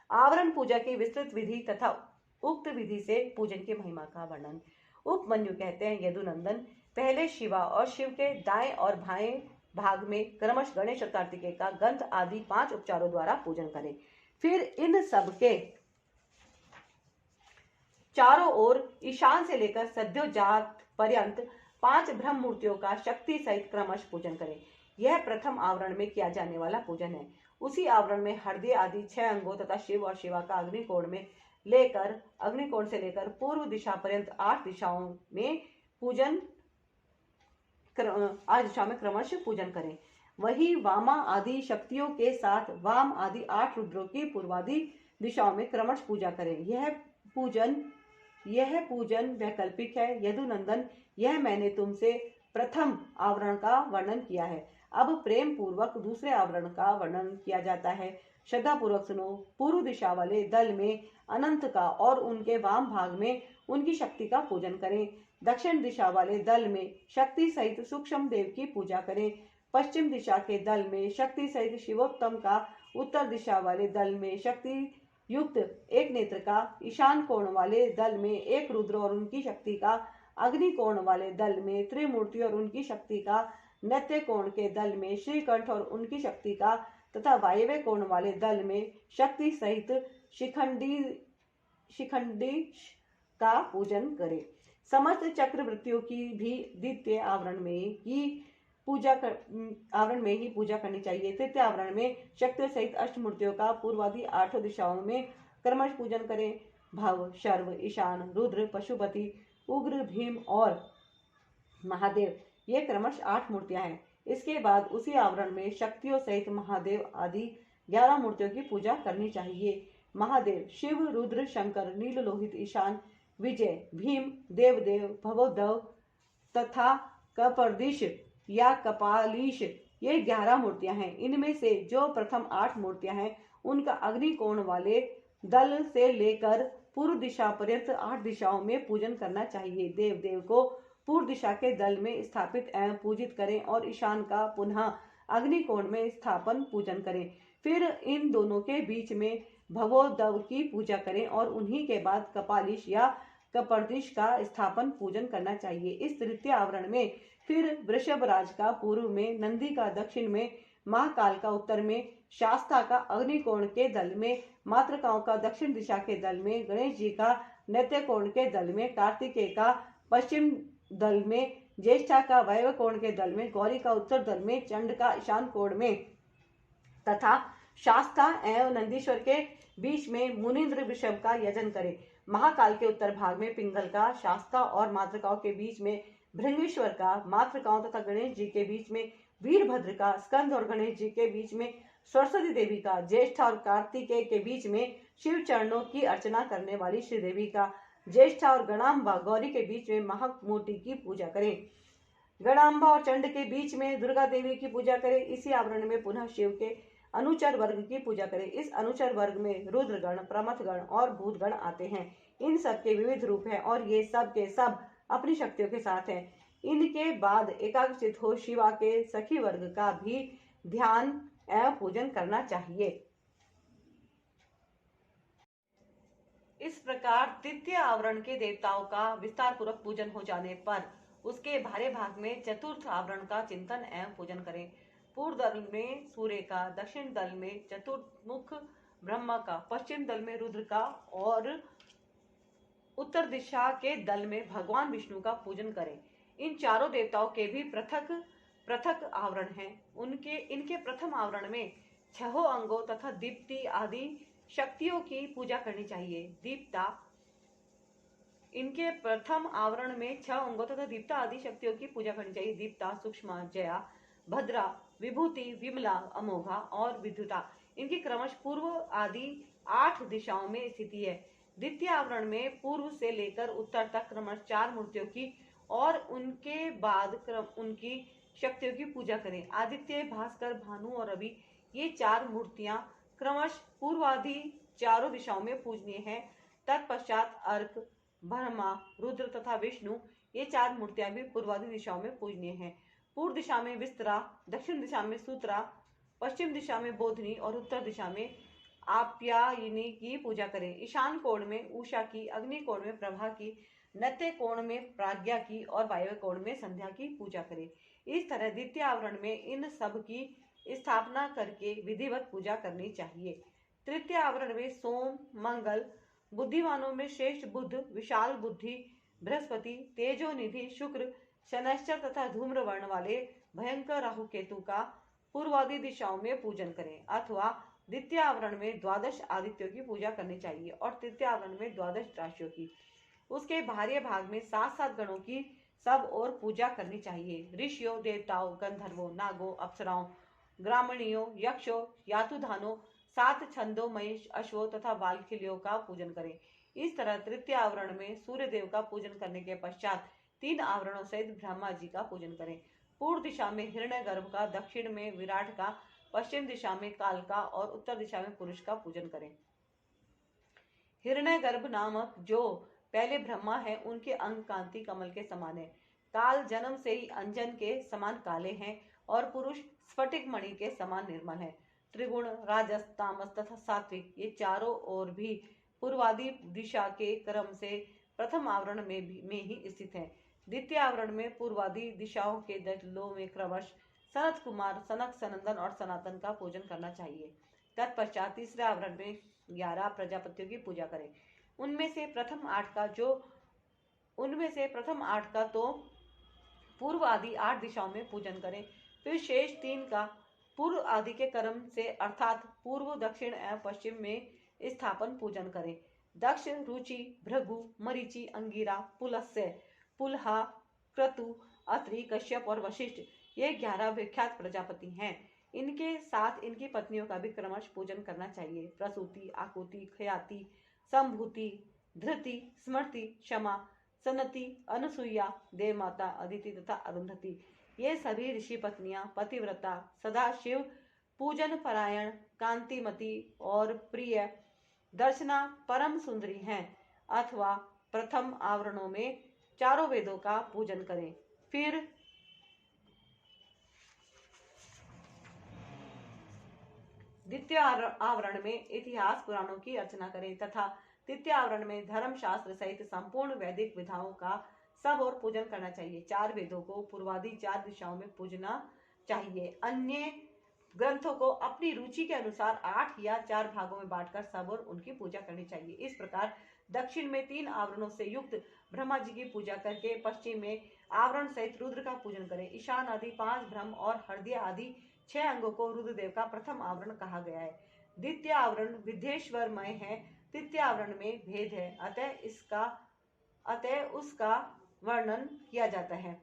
S1: आवरण पूजा की विस्तृत विधि तथा उक्त विधि से पूजन की महिमा का वर्णन। उपमन्यु कहते हैं, यदुनंदन, पहले शिवा और शिव के दाएं और बाएं भाग में क्रमश गणेश और कार्तिकेय का गंध आदि 5 उपचारों द्वारा पूजन करें। फिर इन सब के चारों ओर ईशान से लेकर सद्योजात पर्यंत 5 ब्रह्म मूर्तियों का शक्ति सहित क्रमश पूजन करें। यह प्रथम आवरण में किया जाने वाला पूजन है। उसी आवरण में हृदय आदि 6 अंगों तथा शिव और शिवा का अग्निकोण से लेकर पूर्व दिशा पर्यंत 8 दिशाओं में क्रमश पूजन करें। वही वामा आदि शक्तियों के साथ वाम आदि 8 रुद्रों की पूर्वादि दिशाओं में क्रमश पूजा करें। यह पूजन वैकल्पिक है। यदुनंदन, यह मैंने तुमसे प्रथम आवरण का वर्णन किया है। अब प्रेम पूर्वक दूसरे आवरण का वर्णन किया जाता है। श्रद्धा पूर्वक सुनो। पूर्व दिशा वाले दल में अनंत का और उनके वाम भाग में उनकी शक्ति का पूजन करें। दक्षिण दिशा वाले दल में शक्ति सहित सूक्ष्म देव की पूजा करें। पश्चिम दिशा के दल में शक्ति सहित शिवोत्तम का, उत्तर दिशा वाले दल में शक्ति युक्त एक नेत्र का, ईशान कोण वाले दल में एक रुद्र और उनकी शक्ति का, अग्नि कोण वाले दल में त्रिमूर्ति और उनकी शक्ति का, नैत्य कोण के दल में श्रीकंठ और उनकी शक्ति का तथा वायव्य कोण वाले दल में शक्ति सहित शिखंडी का पूजन करें। समस्त चक्रवृत्तियों की भी द्वितीय आवरण में ही पूजा करनी चाहिए। तृतीय आवरण में शक्तियों सहित अष्टमूर्तियों का पूर्वादि 8 दिशाओं में क्रमश पूजन करें। भव, शर्व, ईशान, रुद्र, पशुपति, उग्र, भीम और महादेव, ये क्रमश 8 मूर्तियां हैं। इसके बाद उसी आवरण में शक्तियों सहित महादेव आदि 11 मूर्तियों की पूजा करनी चाहिए। महादेव शिव, रुद्र, शंकर, नील लोहित, ईशान, विजय, भीम, देवदेव, भवोद्धव, तथा कपर्दिश या कपालीश, ये 11 मूर्तियां हैं। इनमें से जो प्रथम 8 मूर्तियां हैं उनका अग्निकोण वाले दल से लेकर पूर्व दिशा पर्यंत 8 दिशाओं में पूजन करना चाहिए। देव देव को पूर्व दिशा के दल में स्थापित एवं पूजित करें और ईशान का पुनः अग्निकोण में स्थापन पूजन करें। फिर इन दोनों के बीच में भवोदव की पूजा करें और उन्हीं के बाद कपालिश या कपर्दिश का स्थापन पूजन करना चाहिए। इस तृतीय आवरण में फिर वृषभ राज का पूर्व में, नंदी का दक्षिण में, महाकाल का उत्तर में, शास्ता का अग्निकोण के दल में, मातृकाओं का दक्षिण दिशा के दल में, गणेश जी का नैत्य कोण के दल में, कार्तिकेय का पश्चिम दल में, ज्येष्ठा का वायव्य कोण के दल में, गौरी का उत्तर दल में, चंड का ईशान कोण में तथा शास्ता एवं नंदीश्वर के बीच में मुनीन्द्र वृषभ का यजन करें। महाकाल के उत्तर भाग में पिंगल का, शास्ता और मातृकाओं के बीच में भृंगेश्वर का, मातृकाओं तथा गणेश जी के बीच में वीरभद्र का, स्कंद और गणेश जी के बीच में सरस्वती देवी का, ज्येष्ठा और कार्तिकेय के बीच में शिव चरणों की अर्चना करने वाली श्रीदेवी का, ज्येष्ठा और गणाम्बा गौरी के बीच में महामूर्ति की पूजा करें। गणाम्बा और चंड के बीच में दुर्गा देवी की पूजा करें। इसी आवरण में पुनः शिव के अनुचर वर्ग की पूजा करें। इस अनुचर वर्ग में रुद्रगण, प्रमथगण और भूतगण आते हैं। इन सब के विविध रूप हैं और ये सब के सब अपनी शक्तियों के साथ हैं। इनके बाद एकाग्रचित हो शिवा के सखी वर्ग का भी ध्यान एवं पूजन करना चाहिए। इस प्रकार तृतीय आवरण के देवताओं का विस्तार पूर्वक पूजन हो जाने पर उसके बाहरी भाग में चतुर्थ आवरण का चिंतन एवं पूजन करें। पूर्व दल में सूर्य का, दक्षिण दल में चतुर्मुख ब्रह्मा का, पश्चिम दल में रुद्र का और उत्तर दिशा के दल में भगवान विष्णु का पूजन करें। इन चारों देवताओं के भी पृथक पृथक आवरण हैं। इनके प्रथम आवरण में 6 अंगों तथा दीप्ति आदि शक्तियों की पूजा करनी चाहिए। दीप्ता इनके प्रथम आवरण में 6 अंगों तथा दीप्ता आदि शक्तियों की पूजा करनी चाहिए। दीप्ता, सूक्ष्मा, जया, भद्रा, विभूति, विमला, अमोघा और विद्युता, इनकी क्रमश पूर्व आदि 8 दिशाओं में स्थिति है। द्वितीय आवरण में पूर्व से लेकर उत्तर तक क्रमश 4 मूर्तियों की और उनके बाद उनकी शक्तियों की पूजा करें। आदित्य, भास्कर, भानु और रवि, ये 4 मूर्तियां क्रमश पूर्व आदि चारों दिशाओं में पूजनीय हैं। तत्पश्चात अर्क, ब्रह्मा, रुद्र तथा विष्णु, ये 4 मूर्तियां भी पूर्वादि दिशाओं में पूजनीय हैं। पूर्व दिशा में विस्तरा, दक्षिण दिशा में सूत्रा, पश्चिम दिशा में बोधनी और उत्तर दिशा में आप्यायिनी की पूजा करें। ईशान कोण में उषा की, अग्नि कोण में प्रभा की, नैत्य कोण में प्राज्ञा की और वायव्य कोण में संध्या की पूजा करें। इस तरह द्वितीय आवरण में इन सब की स्थापना करके विधिवत पूजा करनी चाहिए। तृतीय आवरण में सोम, मंगल, बुद्धिमानों में श्रेष्ठ बुध, विशाल बुद्धि बृहस्पति, तेजोनिधि शुक्र, शनैश्चर तथा धूम्र वर्ण वाले भयंकर राहु केतु का पूर्वादि दिशाओं में पूजन करें। अथवा द्वितीय आवरण में 12 आदित्यों की पूजा करनी चाहिए और तृतीय आवरण में 12 राशियों की। उसके बाहरी भाग में 7 गणों की सब और पूजा करनी चाहिए। ऋषियों, देवताओं, गंधर्वों, नागों, अप्सराओं, ग्रामणियों, यक्षों, यातुधानों, 7 छंदों, महेश, अश्वों तथा वाल्किलियों का पूजन करें। इस तरह तृतीय आवरण में सूर्य देव का पूजन करने के पश्चात 3 आवरणों सहित ब्रह्मा जी का पूजन करें। पूर्व दिशा में हिरण्यगर्भ का, दक्षिण में विराट का, पश्चिम दिशा में काल का और उत्तर दिशा में पुरुष का पूजन करें। हिरण्यगर्भ नामक जो पहले ब्रह्मा है, उनके अंग कांति कमल के समान है। काल जन्म से ही अंजन के समान काले हैं और पुरुष स्फटिक मणि के समान निर्मल है। त्रिगुण, राजस, तामस तथा सात्विक, ये चारों ओर भी पूर्वादि दिशा के क्रम से प्रथम आवरण में ही स्थित है। द्वितीय आवरण में पूर्वादि दिशाओं के दलों में क्रमश सनत कुमार, सनक, सनंदन और सनातन का पूजन करना चाहिए। तत्पश्चात तीसरे आवरण में 11 प्रजापतियों की पूजा करें। उनमें से प्रथम 8 का तो पूर्व आदि 8 दिशाओं में पूजन करें। फिर शेष 3 का पूर्व आदि के क्रम से अर्थात पूर्व, दक्षिण एवं पश्चिम में स्थापन पूजन करें। दक्ष, रुचि, भृगु, मरीचि, अंगिरा, पुलस्त्य, पुलहा, क्रतु, अत्रि, कश्यप और वशिष्ठ, ये 11 विख्यात प्रजापति हैं। इनके साथ इनकी पत्नियों का भी क्रमश पूजन करना चाहिए। प्रसूति, आकुति, खयाति, संभूति, धृति, स्मृति, क्षमा, सनति, अनसुईया, देवमाता, अदिति तथा अरुंधति, ये सभी ऋषि पत्नियां पतिव्रता, सदा शिव पूजन परायण, कांतिमती और प्रिय दर्शना परम सुंदरी हैं। अथवा प्रथम आवरणों में चारों वेदों का पूजन करें, फिर द्वितीय आवरण में इतिहास पुराणों की अर्चना करें तथा तृतीय आवरण में धर्म शास्त्र सहित संपूर्ण वैदिक विधाओं का सब और पूजन करना चाहिए। 4 वेदों को पूर्वादि 4 दिशाओं में पूजना चाहिए। अन्य ग्रंथों को अपनी रुचि के अनुसार 8 या 4 भागों में बांटकर सब और उनकी पूजा करनी चाहिए। इस प्रकार दक्षिण में 3 आवरणों से युक्त ब्रह्मा जी की पूजा करके पश्चिम में आवरण सहित रुद्र का पूजन करें। ईशान आदि 5 ब्रह्म और हृदय आदि 6 अंगों को रुद्रदेव का प्रथम आवरण कहा गया है। द्वितीय आवरण विद्येश्वरमय है। तृतीय आवरण में भेद है, अतः उसका वर्णन किया जाता है।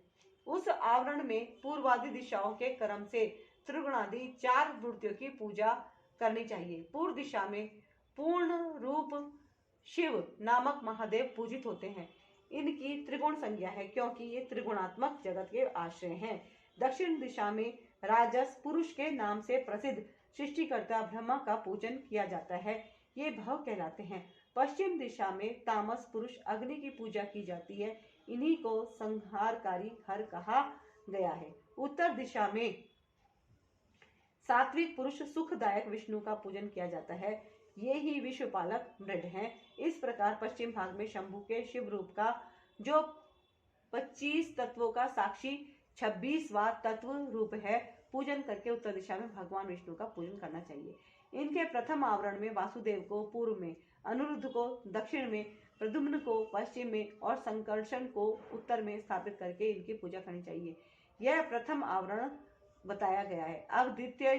S1: उस आवरण में पूर्वादि दिशाओं के क्रम से त्रिगुणादि 4 मूर्तियों की पूजा करनी चाहिए। पूर्व दिशा में पूर्ण रूप शिव नामक महादेव पूजित होते हैं। इनकी त्रिगुण संज्ञा है क्योंकि ये त्रिगुणात्मक जगत के आश्रय हैं। दक्षिण दिशा में राजस पुरुष के नाम से प्रसिद्ध सृष्टिकर्ता ब्रह्मा का पूजन किया जाता है, ये भव कहलाते हैं। पश्चिम दिशा में तामस पुरुष अग्नि की पूजा की जाती है, इन्हीं को संहारकारी हर कहा गया है। उत्तर दिशा में सात्विक पुरुष सुखदायक विष्णु का पूजन किया जाता है, ये ही विश्वपालक मृड हैं। इस प्रकार पश्चिम भाग में शंभु के शिव रूप का जो 25 तत्वों का साक्षी 26वां तत्व रूप है पूजन करके उत्तर दिशा में भगवान विष्णु का पूजन करना चाहिए। इनके प्रथम आवरण में वासुदेव को पूर्व में, अनिरुद्ध को दक्षिण में, प्रद्युम्न को पश्चिम में और संकर्षण को उत्तर में स्थापित करके इनकी पूजा करनी चाहिए। यह प्रथम आवरण बताया गया है। अब द्वितीय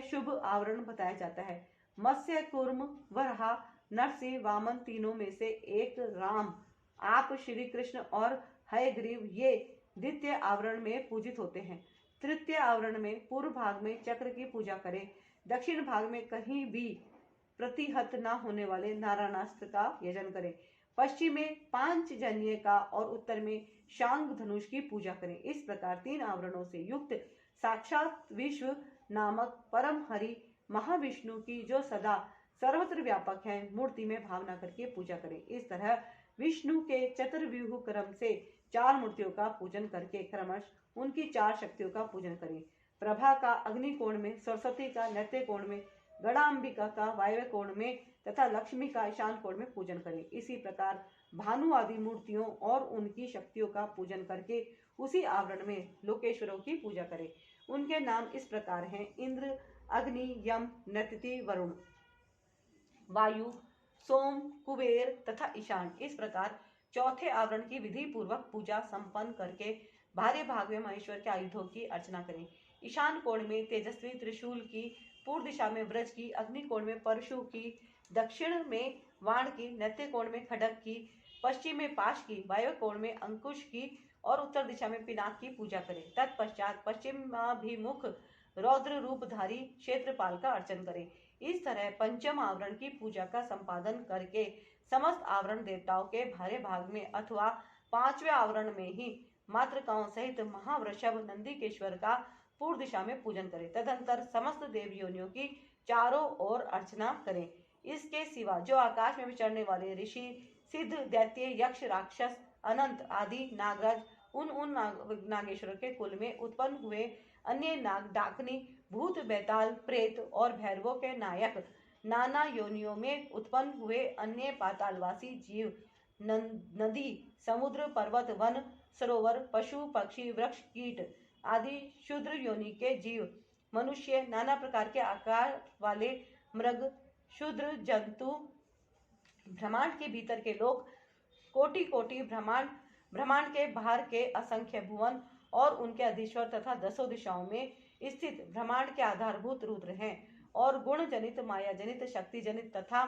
S1: शुभ आवरण बताया जाता है। मत्स्य, कूर्म, वराह, नरसिंह, वामन तीनों में से एक राम, आप श्री कृष्ण और हयग्रीव ये द्वितीय आवरण में पूजित होते हैं। तृतीय आवरण में पूर्व भाग में चक्र की पूजा करें, दक्षिण भाग में कहीं भी प्रतिहत न होने वाले नारायणास्त्र का यजन करें, पश्चिम में पांचजन्य का और उत्तर में शांग धनुष की पूजा करें। इस प्रकार 3 आवरणों से युक्त साक्षात विश्व नामक परम हरि महाविष्णु की जो सदा सर्वत्र व्यापक है मूर्ति में भावना करके पूजा करें। इस तरह विष्णु के चतुर्व्यूह क्रम से 4 मूर्तियों का पूजन करके क्रमश उनकी 4 शक्तियों का पूजन करें। प्रभा का अग्नि कोण में, सरस्वती का नैत्य कोण में, गणाम्बिका का वायव्य कोण में तथा लक्ष्मी का ईशान कोण में पूजन करें। इसी प्रकार भानु आदि मूर्तियों और उनकी शक्तियों का पूजन करके उसी आवरण में लोकेश्वरों की पूजा करें। उनके नाम इस प्रकार हैं: इंद्र, अग्नि, यम, नैत्ति, वरुण, वायु, सोम, कुबेर तथा ईशान। इस प्रकार चौथे आवरण की विधि पूर्वक पूजा संपन्न करके बाहरी भाग में महेश्वर के आयुधों की अर्चना करें। ईशान कोण में तेजस्वी त्रिशूल की, पूर्व दिशा में ब्रज की, अग्नि कोण में परशु की, दक्षिण में वाण की, नैत्य कोण में खड्ग की, पश्चिम में पाश की, वायव्य कोण में अंकुश की और उत्तर दिशा में पिनाक की पूजा करें। तत्पश्चात पश्चिमाभिमुख रौद्र रूपधारी क्षेत्रपाल का अर्चन करें। इस तरह पंचम आवरण की पूजा का संपादन करके समस्त आवरण देवताओं के बाहरी भाग में अथवा 5वें आवरण में ही मातृकाओं सहित महावृषभ नंदीकेश्वर का पूर्व दिशा में पूजन करें। तदंतर समस्त देव योनियों की चारों ओर अर्चना करें। इसके सिवा जो आकाश में विचरने वाले ऋषि, सिद्ध, दैत्य, यक्ष, राक्षस, अनंत आदि नागराज, उन नागेश्वरों के कुल में उत्पन्न हुए अन्य नाग, डाकनी, भूत, बैताल, प्रेत और भैरवों के नायक, नाना योनियों में उत्पन्न हुए अन्य पातालवासी जीव, नदी, समुद्र, पर्वत, वन, सरोवर, पशु, पक्षी, वृक्ष, कीट आदि शूद्र योनि के जीव, मनुष्य, नाना प्रकार के आकार वाले मृग, शूद्र जंतु, ब्रह्मांड के भीतर के लोग, कोटि कोटि ब्रह्मांड के बाहर के असंख्य भुवन और उनके अधीश्वर तथा 10 दिशाओं में स्थित ब्रह्मांड के आधारभूत रुद्र हैं और गुण जनित, माया जनित, शक्ति जनित तथा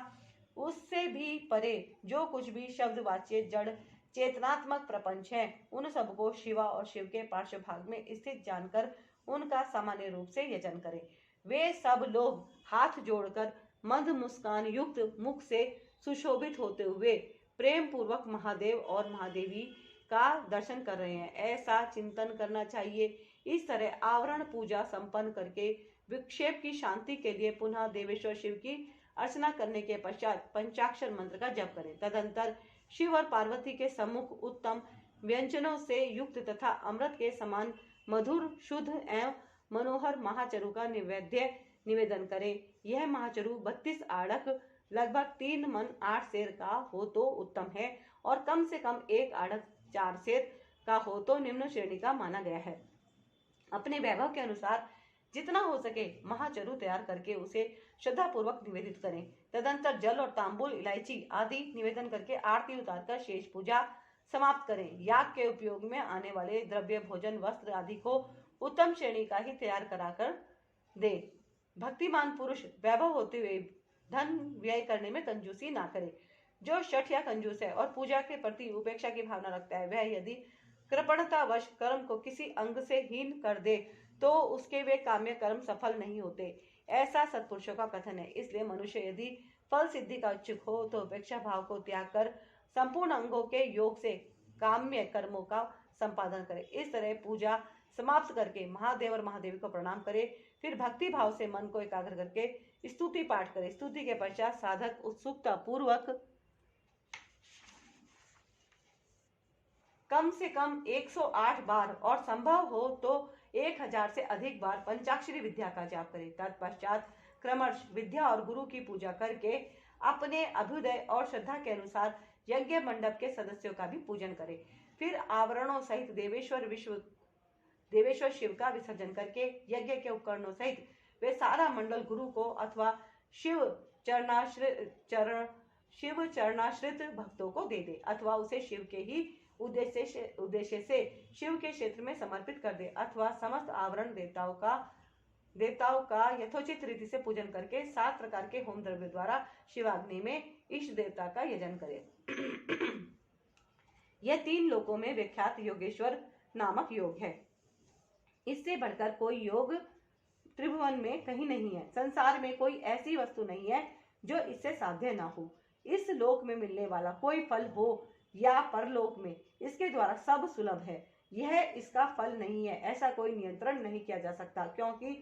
S1: उससे भी परे जो कुछ भी शब्दवाच्य जड़ चेतनात्मक प्रपंच है, उन सबको शिवा और शिव के पार्श्व भाग में स्थित जानकर उनका सामान्य रूप से यजन करें। वे सब लोग हाथ जोड़कर मंद मुस्कान युक्त मुख से सुशोभित होते हुए प्रेम पूर्वक महादेव और महादेवी का दर्शन कर रहे हैं, ऐसा चिंतन करना चाहिए। इस तरह आवरण पूजा संपन्न करके विक्षेप की शांति के लिए पुनः देवेश्वर शिव की अर्चना करने के पश्चात पंचाक्षर मंत्र का जप करें। तदंतर शिव और पार्वती के सम्मुख उत्तम व्यंजनों से युक्त तथा अमृत के समान मधुर, शुद्ध एवं मनोहर महाचरु का निवेदन करें। यह महाचरु 32 आड़क लगभग 3 मन 8 सेर का हो तो उत्तम है और कम से कम 1 आड़क 4 सेर का हो तो निम्न श्रेणी का माना गया है। अपने वैभव के अनुसार जितना हो सके महाचरु तैयार करके उसे श्रद्धा पूर्वक निवेदित करें। तदंतर जल और तांबुल, इलायची आदि निवेदन करके आरती उतारकर शेष पूजा समाप्त करें। याग के उपयोग में आने वाले द्रव्य, भोजन, वस्त्र आदि को उत्तम श्रेणी का ही तैयार कराकर दे। भक्तिमान पुरुष वैभव होते हुए धन व्यय करने में कंजूसी ना करे। जो शठ या कंजूस है और पूजा के प्रति उपेक्षा की भावना रखता है, वह यदि कृपणतावश कर्म को किसी अंग से हीन कर दे तो उसके वे काम्य कर्म सफल नहीं होते, ऐसा सत्पुरुषों का कथन है। इसलिए मनुष्य यदि फल सिद्धि का इच्छुक हो तो उपेक्षा भाव को त्याग कर संपूर्ण अंगों के योग से काम्य कर्मों का संपादन करे। इस तरह पूजा समाप्त करके महादेव और महादेवी को प्रणाम करे। फिर भक्ति भाव से मन को एकाग्र करके स्तुति पाठ करे। स्तुति के पश्चात साधक उत्सुकता पूर्वक कम से कम 108 बार और संभव हो तो 1000 से अधिक बार पंचाक्षरी विद्या का जाप करे। तत्पश्चात क्रमश विद्या और गुरु की पूजा करके अपने अभ्युदय और श्रद्धा के अनुसार यज्ञ मंडप के सदस्यों का भी पूजन करे। फिर आवरणों सहित देवेश्वर शिव का विसर्जन करके यज्ञ के उपकरणों सहित वे सारा मंडल गुरु को अथवा शिव चरणाश्रित भक्तों को दे दे, अथवा उसे शिव के ही उद्देश्य से शिव के क्षेत्र में समर्पित कर दे, अथवा समस्त आवरण देवताओं का यथोचित रीति से पूजन करके 7 प्रकार के होम द्रव्य द्वारा शिवाग्नि में इष्ट देवता का यजन करे। यह 3 लोकों में विख्यात योगेश्वर नामक योग है। इससे बढ़कर कोई योग त्रिभुवन में कहीं नहीं है। संसार में कोई ऐसी वस्तु नहीं है जो इससे साध्य ना हो। इस लोक में मिलने वाला कोई फल हो या परलोक में, इसके द्वारा सब सुलभ है। यह इसका फल नहीं है, ऐसा कोई नियंत्रण नहीं किया जा सकता, क्योंकि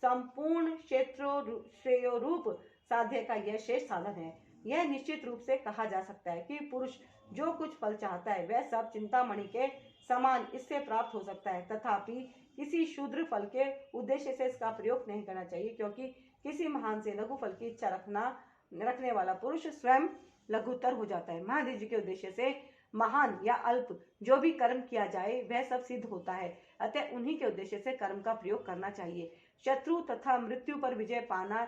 S1: संपूर्ण श्रेयोरूप साध्य का यह शेष साधन है। यह निश्चित रूप से कहा जा सकता है कि पुरुष जो कुछ फल चाहता है वह सब चिंतामणि के समान इससे प्राप्त हो सकता है, तथापि किसी शूद्र फल के उद्देश्य से इसका प्रयोग नहीं करना चाहिए, क्योंकि किसी महान से लघु फल की इच्छा रखने वाला पुरुष स्वयं लघुतर हो जाता है। महादेव जी के उद्देश्य से महान या अल्प जो भी कर्म किया जाए वह सब सिद्ध होता है, अतः उन्हीं के उद्देश्य से कर्म का प्रयोग करना चाहिए। शत्रु तथा मृत्यु पर विजय पाना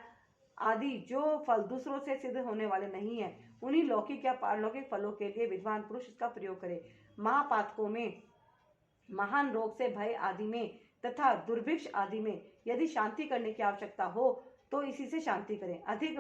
S1: आदि जो फल दूसरों से सिद्ध होने वाले नहीं है, उन्हीं लौकिक या पारलौकिक फलों के लिए विद्वान पुरुष इसका प्रयोग करे। महापातकों में, महान रोग से भय आदि में तथा दुर्भिक्ष आदि में यदि शांति करने की आवश्यकता हो तो इसी से शांति करें। अधिक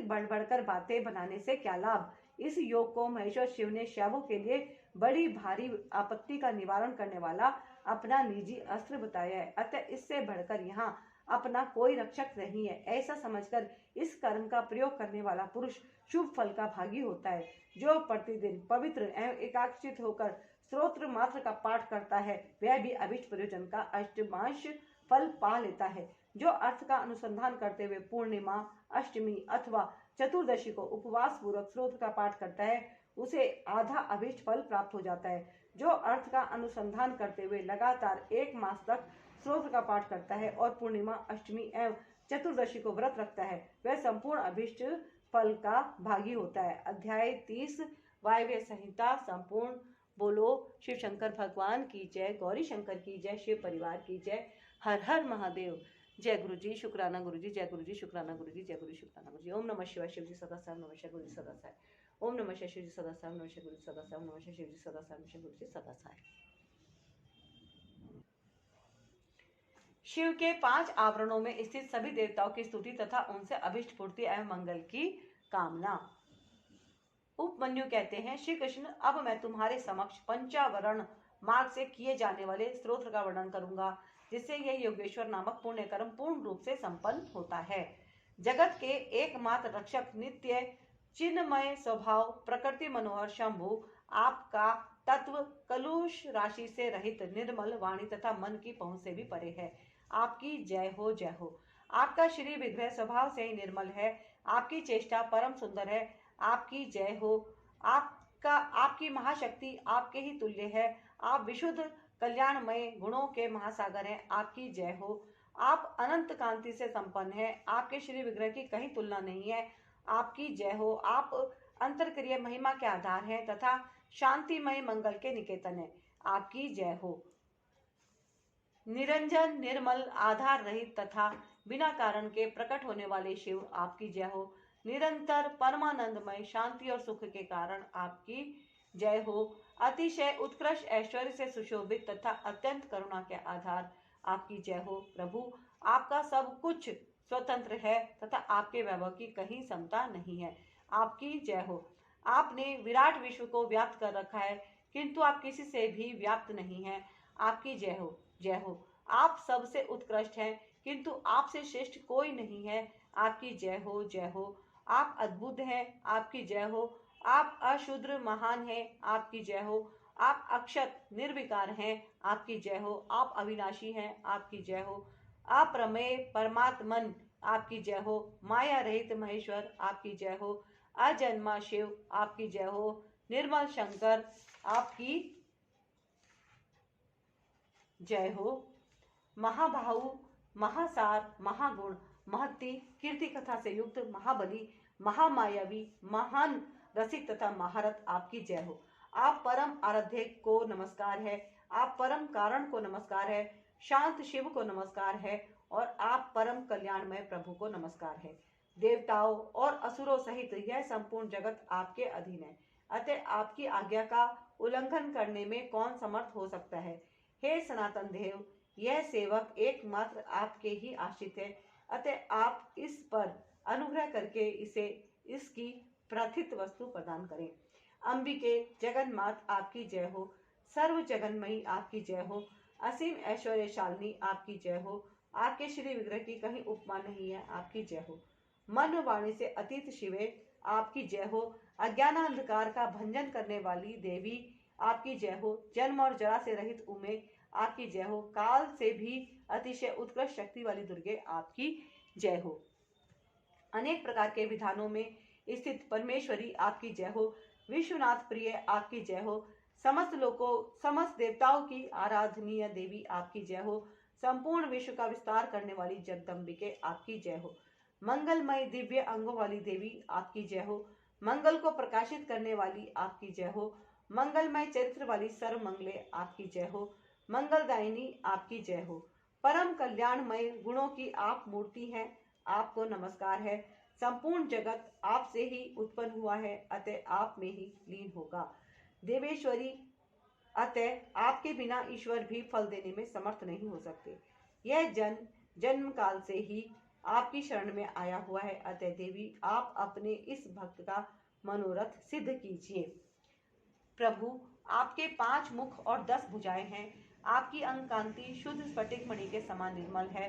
S1: बढ़ बढ़कर बातें बनाने से क्या लाभ। इस योग को महेश्वर शिव ने शैवों के लिए बड़ी भारी आपत्ति का निवारण करने वाला अपना निजी अस्त्र बताया है, अतः इससे बढ़कर यहाँ अपना कोई रक्षक नहीं है। ऐसा समझकर इस कर्म का प्रयोग करने वाला पुरुष शुभ फल का भागी होता है। जो प्रतिदिन पवित्र एवं एकाग्रचित होकर स्तोत्र मात्र का पाठ करता है वह भी अभिष्ट प्रयोजन का अष्टमांश फल पा लेता है। जो अर्थ का अनुसंधान करते हुए पूर्णिमा, अष्टमी अथवा चतुर्दशी को उपवास पूर्वक स्तोत्र का पाठ करता है उसे आधा अभिष्ट फल प्राप्त हो जाता है। जो अर्थ का अनुसंधान करते हुए लगातार 1 मास तक स्तोत्र का पाठ करता है और पूर्णिमा, अष्टमी एवं चतुर्दशी को व्रत रखता है वह संपूर्ण अभिष्ट फल का भागी होता है। अध्याय 30 वायव्य संहिता संपूर्ण। बोलो शिव शंकर भगवान की जय, गौरी शंकर की जय, शिव परिवार की जय। हर हर महादेव। जय गुरु जी, शुक्राना गुरु जी, जय गुरु जी, शुक्राना गुरु जी, जय गुरु शुक्राना गुरु जी। ओम नमः शिवाय। शिव जी सदा साहब, नमः शिवाय। गुरु जी सदा साहब। ओम नमः शिवाय। शिव जी सदा साहब, नमः शिवाय। गुरु जी सदा साहब, नमः शिवाय। शिव जी सदा साहब, नमः शिवाय। गुरु जी सदा साहब। शिव के 5 आवरणों में स्थित सभी देवताओं की स्तुति तथा उनसे अभिष्ट पूर्ति एवं मंगल की कामना। उपमन्यु कहते हैं, श्री कृष्ण, अब मैं तुम्हारे समक्ष पंचावरण मार्ग से किए जाने वाले स्तोत्र का वर्णन करूंगा, जिससे यह योगेश्वर नामक पुण्य कर्म पूर्ण रूप से संपन्न होता है। जगत के एकमात्र रक्षक, नित्य चिन्मय स्वभाव प्रकृति मनोहर शंभु, आपका तत्व कलुष राशि से रहित निर्मल वाणी तथा मन की पहुंच से भी परे है। आपकी जय हो, जय हो। आपका श्री विग्रह स्वभाव से ही निर्मल है। आपकी चेष्टा परम सुंदर है। आपकी जय हो। आपकी महाशक्ति आपके ही तुल्य है। आप विशुद्ध कल्याणमय गुणों के महासागर हैं। आपकी जय हो। आप अनंत कांति से संपन्न हैं। आपके श्री विग्रह की कहीं तुलना नहीं है। आपकी जय हो। आप अंतरक्रिया महिमा के आधार हैं तथा शांतिमय मंगल के निकेतन है। आपकी जय हो। निरंजन निर्मल आधार रहित तथा बिना कारण के प्रकट होने वाले शिव, आपकी जय हो। निरंतर परमानंदमय शांति और सुख के कारण आपकी जय हो। अतिशय उत्कृष्ट ऐश्वर्य से सुशोभित तथा अत्यंत करुणा के आधार, आपकी जय हो। प्रभु, आपका सब कुछ स्वतंत्र है तथा आपके वैभव की कहीं समता नहीं है। आपकी जय हो। आपने विराट विश्व को व्याप्त कर रखा है, किंतु आप किसी से भी व्याप्त नहीं हैं। आपकी जय हो, जय हो। आप सबसे उत्कृष्ट हैं, किंतु आपसे श्रेष्ठ कोई नहीं है। आपकी जय हो, जय हो। आप अद्भुत हैं। आपकी जय हो। आप अशूद्र महान हैं। आपकी जय हो। आप अक्षत निर्विकार हैं। आपकी जय हो। आप अविनाशी हैं। आपकी जय हो। आप प्रमेय परमात्मन, आपकी जय हो। माया रहित महेश्वर, आपकी जय हो। अजन्मा शिव, आपकी जय हो। निर्मल शंकर, आपकी जय हो। महाबाहु, महासार, महागुण, महत्ती, कीर्ति कथा से युक्त, महाबली, महामायावी, महान रसिक तथा महारथ, आपकी जय हो। आप परम आराध्य को नमस्कार है। आप परम कारण को नमस्कार है। शांत शिव को नमस्कार है। और आप परम कल्याणमय प्रभु को नमस्कार है। देवताओं और असुरों सहित यह संपूर्ण जगत आपके अधीन है, अतः आपकी आज्ञा का उल्लंघन करने में कौन समर्थ हो सकता है। हे सनातन देव, यह सेवक एकमात्र आपके ही आश्रित है, अतः आप इस पर अनुग्रह करके इसे इसकी प्रथित वस्तु प्रदान करें। अंबिके जगन्मात, आपकी जय हो। सर्व जगन्मयी, आपकी जय हो। असीम ऐश्वर्यशालिनी, आपकी जय हो। आपके श्री विग्रह की कहीं उपमा नहीं है। आपकी जय हो। मन वाणी से अतीत शिवे, आपकी जय हो। अज्ञान अंधकार का भंजन करने वाली देवी, आपकी जय हो। जन्म और जरा से रहित उमे, आपकी जय हो। काल से भी अतिशय उत्कृष्ट शक्ति वाली दुर्गे, आपकी जय हो। अनेक प्रकार के विधानों में स्थित परमेश्वरी, आपकी जय हो। विश्वनाथ प्रिय, आपकी जय हो। समस्त लोगों समस्त देवताओं की आराधनीय देवी, आपकी जय हो। संपूर्ण विश्व का विस्तार करने वाली जगदम्बिके, आपकी जय हो। मंगलमय दिव्य अंगों वाली देवी, आपकी जय हो। मंगल को प्रकाशित करने वाली, आपकी जय हो। मंगलमय चरित्र वाली सर्वमंगले, आपकी जय हो। मंगलदायिनी, आपकी जय हो। परम कल्याणमय गुणों की आप मूर्ति हैं, आपको नमस्कार है। संपूर्ण जगत आपसे ही उत्पन्न हुआ है, अतः आप में ही लीन होगा। देवेश्वरी, अतः आपके बिना ईश्वर भी फल देने में समर्थ नहीं हो सकते। यह जन्म काल से ही आपकी शरण में आया हुआ है, अतः देवी आप अपने इस भक्त का मनोरथ सिद्ध कीजिए। प्रभु, आपके 5 मुख और 10 भुजाएं हैं। आपकी अंग कांति शुद्ध स्फटिक मणि के समान निर्मल है।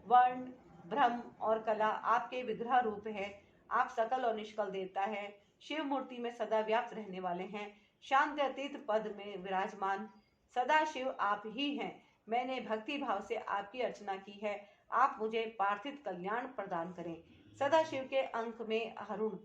S1: वर्ण, ब्रह्म और कला आपके विग्रह रूप है। आप सकल और निष्कल देवता है। शिव मूर्ति में सदा व्याप्त रहने वाले हैं। शांत अतीत पद में विराजमान सदा शिव आप ही हैं। मैंने भक्ति भाव से आपकी अर्चना की है। आप मुझे पार्थिव कल्याण प्रदान करें। सदा शिव के अंक में अरुण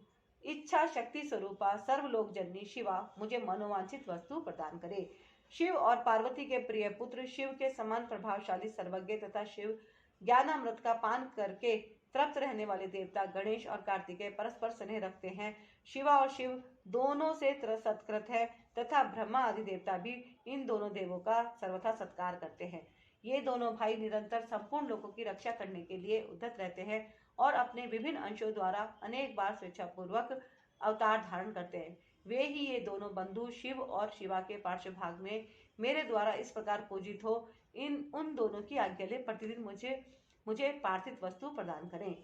S1: इच्छा शक्ति स्वरूपा सर्वलोक जननी शिवा मुझे मनोवांछित वस्तु प्रदान करे। शिव और पार्वती के प्रिय पुत्र, शिव के समान प्रभावशाली सर्वज्ञ तथा शिव ज्ञानामृत का पान करके तृप्त रहने वाले देवता गणेश और कार्तिकेय परस्पर स्नेह रखते हैं। शिवा और शिव दोनों से सत्कृत है तथा ब्रह्मा आदि देवता भी इन दोनों देवों का सर्वथा सत्कार करते हैं। ये दोनों भाई निरंतर संपूर्ण लोगों की रक्षा करने के लिए उद्यत रहते हैं और अपने विभिन्न अंशों द्वारा अनेक बार स्वेच्छापूर्वक अवतार धारण करते हैं। वे ही ये दोनों बंधु शिव और शिवा के पार्श्व भाग में मेरे द्वारा इस प्रकार पूजित हो उन दोनों की आज्ञा ले प्रतिदिन मुझे पार्थिव वस्तु प्रदान करें।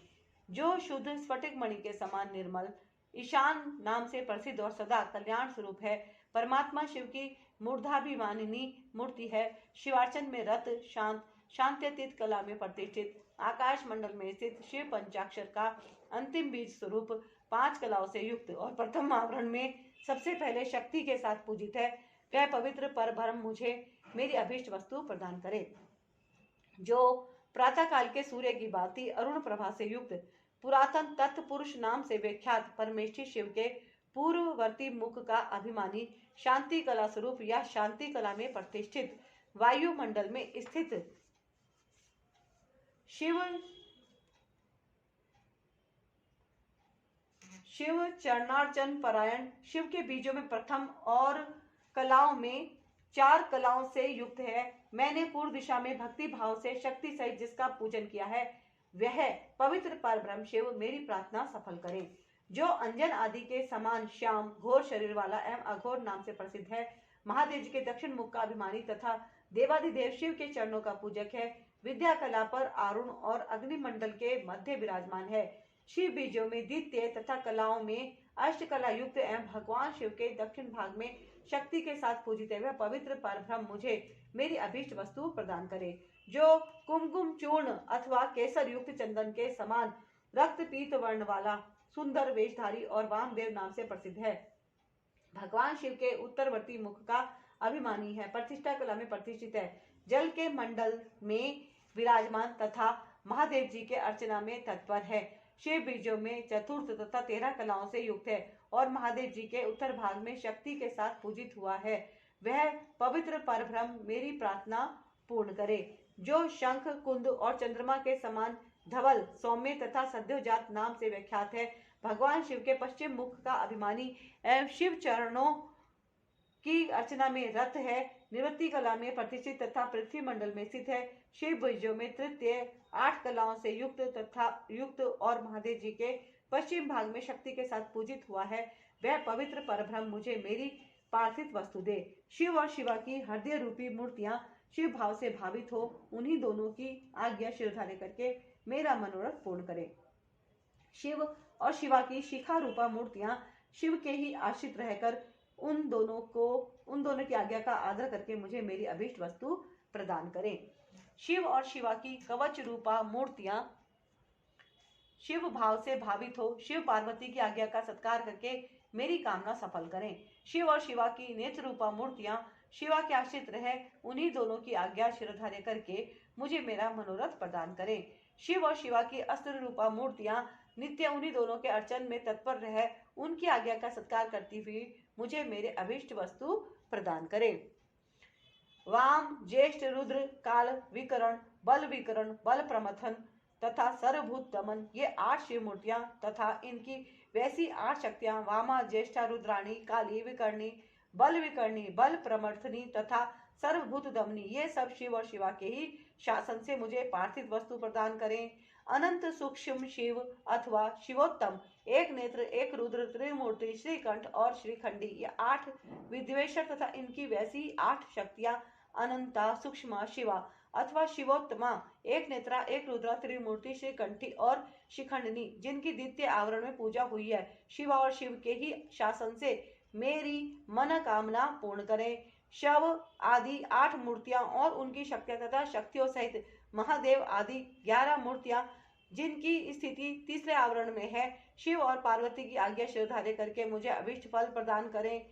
S1: जो शुद्ध स्फटिक मणि के समान निर्मल ईशान नाम से प्रसिद्ध और सदा कल्याण स्वरूप है। परमात्मा शिव की मूर्धाभिमानिनी मूर्ति है। शिवार्चन में रत शांत शांत्यतीत कला में प्रतिष्ठित आकाश मंडल में स्थित शिव पंचाक्षर का अंतिम बीज स्वरूप 5 कलाओं से युक्त और प्रथम आवरण में सबसे पहले शक्ति के साथ पूजित है, वह पवित्र पर ब्रह्म मुझे मेरी अभीष्ट वस्तु प्रदान करे। जो प्रातः काल के सूर्य की भांति अरुण प्रभा से युक्त पुरातन तत्पुरुष नाम से विख्यात परमेष्ठी शिव के पूर्ववर्ती मुख का अभिमानी शांति कला स्वरूप या शांति कला में प्रतिष्ठित वायुमंडल में स्थित शिव चरणार्चन परायण शिव के बीजों में प्रथम और कलाओं में 4 कलाओं से युक्त है। मैंने पूर्व दिशा में भक्ति भाव से शक्ति सहित जिसका पूजन किया है, वह पवित्र परब्रह्म शिव मेरी प्रार्थना सफल करे। जो अंजन आदि के समान श्याम घोर शरीर वाला एवं अघोर नाम से प्रसिद्ध है, महादेव जी के दक्षिण मुख का अभिमानी तथा देवादिदेव शिव के चरणों का पूजक है, विद्या कला पर आरुण और अग्निमंडल के मध्य विराजमान है, शिव बीजों में द्वितीय तथा कलाओं में अष्टकला युक्त एवं भगवान शिव के दक्षिण भाग में शक्ति के साथ पूजित है, वह पवित्र परब्रह्म मुझे मेरी अभीष्ट वस्तु प्रदान करे। जो कुमकुम चूर्ण अथवा केसर युक्त चंदन के समान रक्त पीत वर्ण वाला सुंदर वेशधारी और वामदेव नाम से प्रसिद्ध है, भगवान शिव के उत्तरवर्ती मुख का अभिमानी है, प्रतिष्ठा कला में प्रतिष्ठित है, जल के मंडल में विराजमान तथा महादेव जी के अर्चना में तत्पर है, शिव बीजों में चतुर्थ तथा 13 कलाओं से युक्त है और महादेव जी के उत्तर भाग में शक्ति के साथ पूजित हुआ है, वह पवित्र परब्रह्म मेरी प्रार्थना पूर्ण करे। जो शंख कुंद और चंद्रमा के समान धवल सौम्य तथा सद्योजात नाम से विख्यात है, भगवान शिव के पश्चिम मुख का अभिमानी एवं शिव चरणों की अर्चना में रत है, निवृत्ति कला में प्रतिष्ठित तथा पृथ्वी मंडल में स्थित है, शिव बीजों में तृतीय 8 कलाओं से युक्त और महादेव जी के पश्चिम भाग में शक्ति के साथ पूजित हुआ है, वह पवित्र परब्रह्म मुझे मेरी पार्थिव वस्तु दे। शिव और शिवा की हृदय रूपी मूर्तियां शिव भाव से भावित हो, उन्हीं दोनों की आज्ञा शिरधार्य करके मेरा मनोरथ पूर्ण करे। शिव और शिवा की शिखा रूपा मूर्तियां शिव के ही आश्रित रहकर उन दोनों की आज्ञा का आदर करके मुझे मेरी अभीष्ट वस्तु प्रदान करें। शिव और शिवा की कवच रूपा मूर्तियां शिव भाव से भावित हो, शिव पार्वती की आज्ञा का सत्कार करके मेरी कामना सफल करें। शिव और शिवा की नेत्र रूपा मूर्तियां शिवा के आश्रित रहे, उन्हीं दोनों की आज्ञा शिरधार्य करके मुझे मेरा मनोरथ प्रदान करें। शिव और शिवा की अस्त्र रूपा मूर्तियां नित्य उन्हीं दोनों के अर्चन में तत्पर रहे, उनकी आज्ञा का सत्कार करती हुई मुझे मेरे अभीष्ट वस्तु प्रदान करें। वाम ज्येष्ठ रुद्र काल विकरण बल प्रमथन तथा सर्वभूत दमन, ये 8 शिव मूर्तियां तथा इनकी वैसी 8 शक्तियां वामा ज्येष्ठा रुद्राणी काली विकर्णी बल प्रमथनी तथा सर्वभूत दमनी, ये सब शिव और शिवा के ही शासन से मुझे पार्थिव वस्तु प्रदान करें। अनंत सूक्ष्म शिव अथवा शिवोत्तम, एक नेत्र एक रुद्र त्रिमूर्ति श्रीकंठ और श्रीखंडी, ये 8 विद्वेश्वर तथा इनकी वैसी 8 शक्तियां अनंता सूक्ष्मा शिवा अथवा शिवोत्तमा, एक नेत्रा एक रुद्रा त्रिमूर्ति श्रीकंठी और शिखंडनी, जिनकी द्वितीय आवरण में पूजा हुई है, शिवा और शिव के ही शासन से मेरी मनोकामना पूर्ण करें। शव आदि 8 मूर्तियां और उनकी शक्तियां तथा शक्तियों सहित महादेव आदि 11 मूर्तियां जिनकी स्थिति तीसरे आवरण में है, शिव और पार्वती की आज्ञा शिरधार्य करके मुझे अभीष्ट फल प्रदान करें।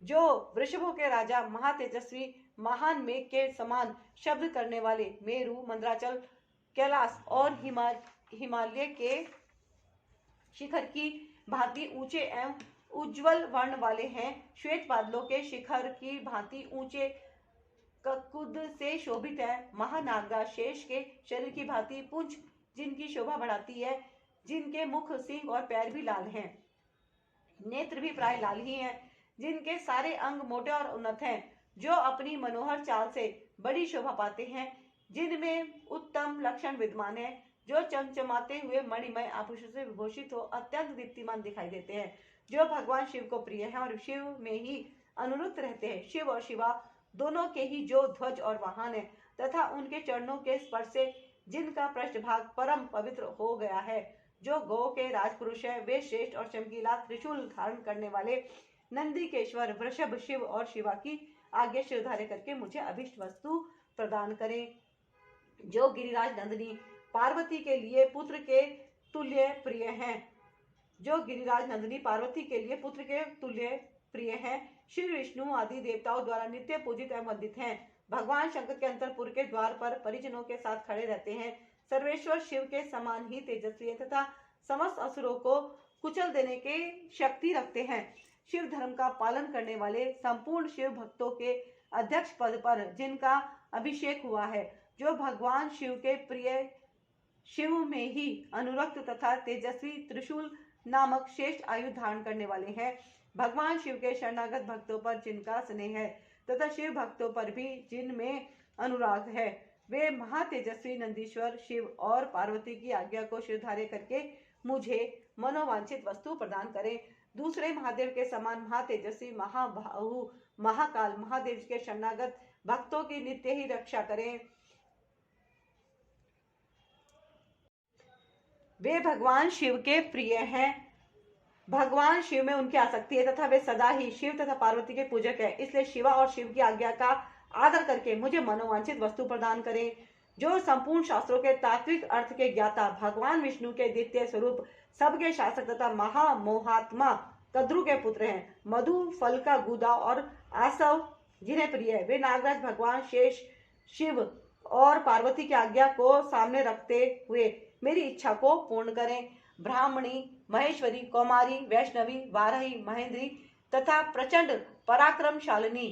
S1: जो वृषभों के राजा महातेजस्वी महान मेघ के समान शब्द करने वाले मेरु मंद्राचल कैलाश और हिमालय के शिखर की भांति ऊंचे एवं उज्जवल वर्ण वाले हैं, श्वेत बादलों के शिखर की भांति ऊंचे ककुद से शोभित है, महानागा शेष के शरीर की भांति पुंछ जिनकी शोभा बढ़ाती है, जिनके मुख सिंह और पैर भी लाल हैं, नेत्र भी प्राय लाल ही हैं, जिनके सारे अंग मोटे और उन्नत हैं, जो अपनी मनोहर चाल से बड़ी शोभा पाते हैं, जिनमें उत्तम लक्षण विद्यमान है, जो चमचमाते हुए मणिमय आभूषण से विभूषित हो अत्यंत दीप्तिमान दिखाई देते हैं, जो भगवान शिव को प्रिय है और शिव में ही अनुरुक्त रहते हैं। शिव और शिवा दोनों के ही जो ध्वज और वाहन है तथा उनके चरणों के स्पर्श से जिनका पृष्ठभाग परम पवित्र हो गया है, जो गौ के राजपुरुष है, वे श्रेष्ठ और चमकीला त्रिशूल धारण करने वाले नंदीकेश्वर वृषभ शिव और शिवा की आज्ञा शिरधार्य करके मुझे अभीष्ट वस्तु प्रदान करें। जो गिरिराज नंदिनी पार्वती के लिए पुत्र के तुल्य प्रिय हैं, जो गिरिराज नंदिनी पार्वती के लिए पुत्र के तुल्य प्रिय हैं, श्री विष्णु आदि देवताओं द्वारा नित्य पूजित एवं वंदित हैं। भगवान शंकर के अंतरपुर के द्वार पर परिजनों के साथ खड़े रहते हैं। सर्वेश्वर शिव के समान ही तेजस्वी तथा समस्त असुरों को कुचल देने की शक्ति रखते हैं। शिव धर्म का पालन करने वाले संपूर्ण शिव भक्तों के अध्यक्ष पद पर जिनका अभिषेक हुआ है, जो भगवान शिव के प्रिय शिव में ही अनुरक्त तथा तेजस्वी त्रिशूल नामक श्रेष्ठ आयु धारण करने वाले हैं। भगवान शिव के शरणागत भक्तों पर जिनका स्नेह है तथा शिव भक्तों पर भी जिनमें अनुराग है, वे महातेजस्वी नंदीश्वर शिव और पार्वती की आज्ञा को शिरधार्य करके मुझे मनोवांछित वस्तु प्रदान करें। दूसरे महादेव के समान महातेजस्वी महाबाहु महाकाल महादेव के शरणागत भक्तों की नित्य ही रक्षा करें। वे भगवान शिव के प्रिय हैं। भगवान शिव में उनकी आसक्ति है तथा वे सदा ही शिव तथा पार्वती के पूजक हैं। इसलिए शिवा और शिव की आज्ञा का आदर करके मुझे मनोवांछित वस्तु प्रदान करें। जो संपूर्ण शास्त्रों के तात्विक अर्थ के ज्ञाता भगवान विष्णु के द्वितीय स्वरूप सबके शासक तथा महामोहात्मा कद्रु के पुत्र हैं। मधु फल का गुदा और आसव जिन्हें प्रिय है, वे नागराज भगवान शेष शिव और पार्वती की आज्ञा को सामने रखते हुए मेरी इच्छा को पूर्ण करें। ब्राह्मणी, महेश्वरी, कौमारी, वैष्णवी, वाराही, महेंद्री तथा प्रचंड पराक्रमशालिनी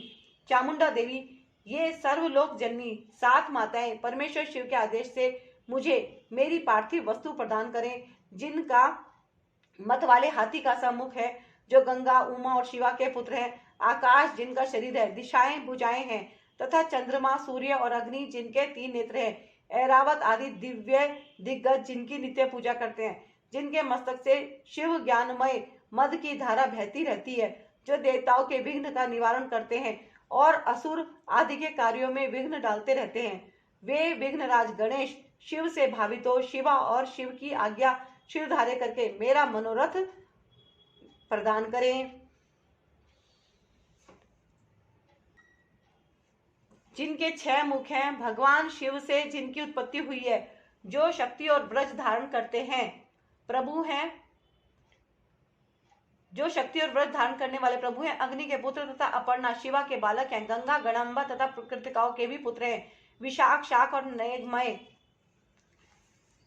S1: चामुंडा देवी, ये सर्वलोक जननी 7 माताएं परमेश्वर शिव के आदेश से मुझे मेरी पार्थिव वस्तु प्रदान करें, जिनका मत वाले हाथी का सा मुख है, जो गंगा, उमा और शिवा के पुत्र हैं। आकाश जिनका शरीर है, दिशाएं भुजाएं हैं तथा चंद्रमा, सूर्य और अग्नि जिनके 3 नेत्र हैं। ऐरावत आदि दिव्य दिग्गज जिनकी नित्य पूजा करते हैं, जिनके मस्तक से शिव ज्ञानमय मद की धारा बहती रहती है, जो देवताओं के विघ्न का निवारण करते हैं और असुर आदि के कार्यों में विघ्न डालते रहते हैं। वे विघ्नराज गणेश शिव से भावित हो शिवा और शिव की आज्ञा शिरधार्य करके मेरा मनोरथ प्रदान करें। जिनके 6 मुख हैं, भगवान शिव से जिनकी उत्पत्ति हुई है, जो शक्ति और ब्रज धारण करते हैं, प्रभु हैं, जो शक्ति और व्रत धारण करने वाले प्रभु हैं। अग्नि के पुत्र तथा अपर्णा शिवा के बालक हैं। गंगा, गणम्बा तथा कृतिकाओं के भी पुत्र हैं। विशाख, शाक और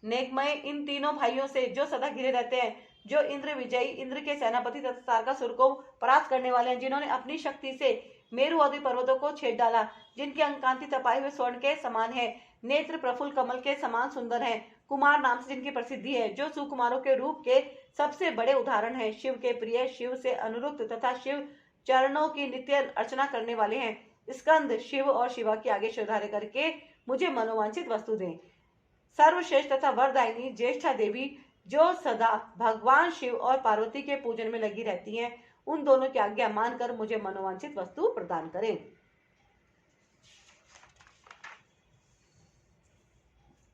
S1: नेगमय इन तीनों भाइयों से जो सदा घिरे रहते हैं, जो इंद्र विजयी, इंद्र के सेनापति तथा तारकासुर को परास्त करने वाले हैं, जिन्होंने अपनी शक्ति से मेरु आदि पर्वतों को छेद डाला, जिनकी अंकांति तपाए हुए स्वर्ण के समान है, नेत्र प्रफुल्ल कमल के समान सुंदर हैं, कुमार नाम से जिनकी प्रसिद्धि है, जो सुकुमारों के रूप के सबसे बड़े उदाहरण हैं, शिव के प्रिय, शिव से अनुरुक्त तथा शिव चरणों की नित्य अर्चना करने वाले हैं। स्कंद शिव और शिवा की आगे श्रद्धार्य करके मुझे मनोवांछित वस्तु दें। सर्वश्रेष्ठ तथा वरदायिनी ज्येष्ठा देवी, जो सदा भगवान शिव और पार्वती के पूजन में लगी रहती हैं, उन दोनों की आज्ञा मानकर मुझे मनोवांछित वस्तु प्रदान करें।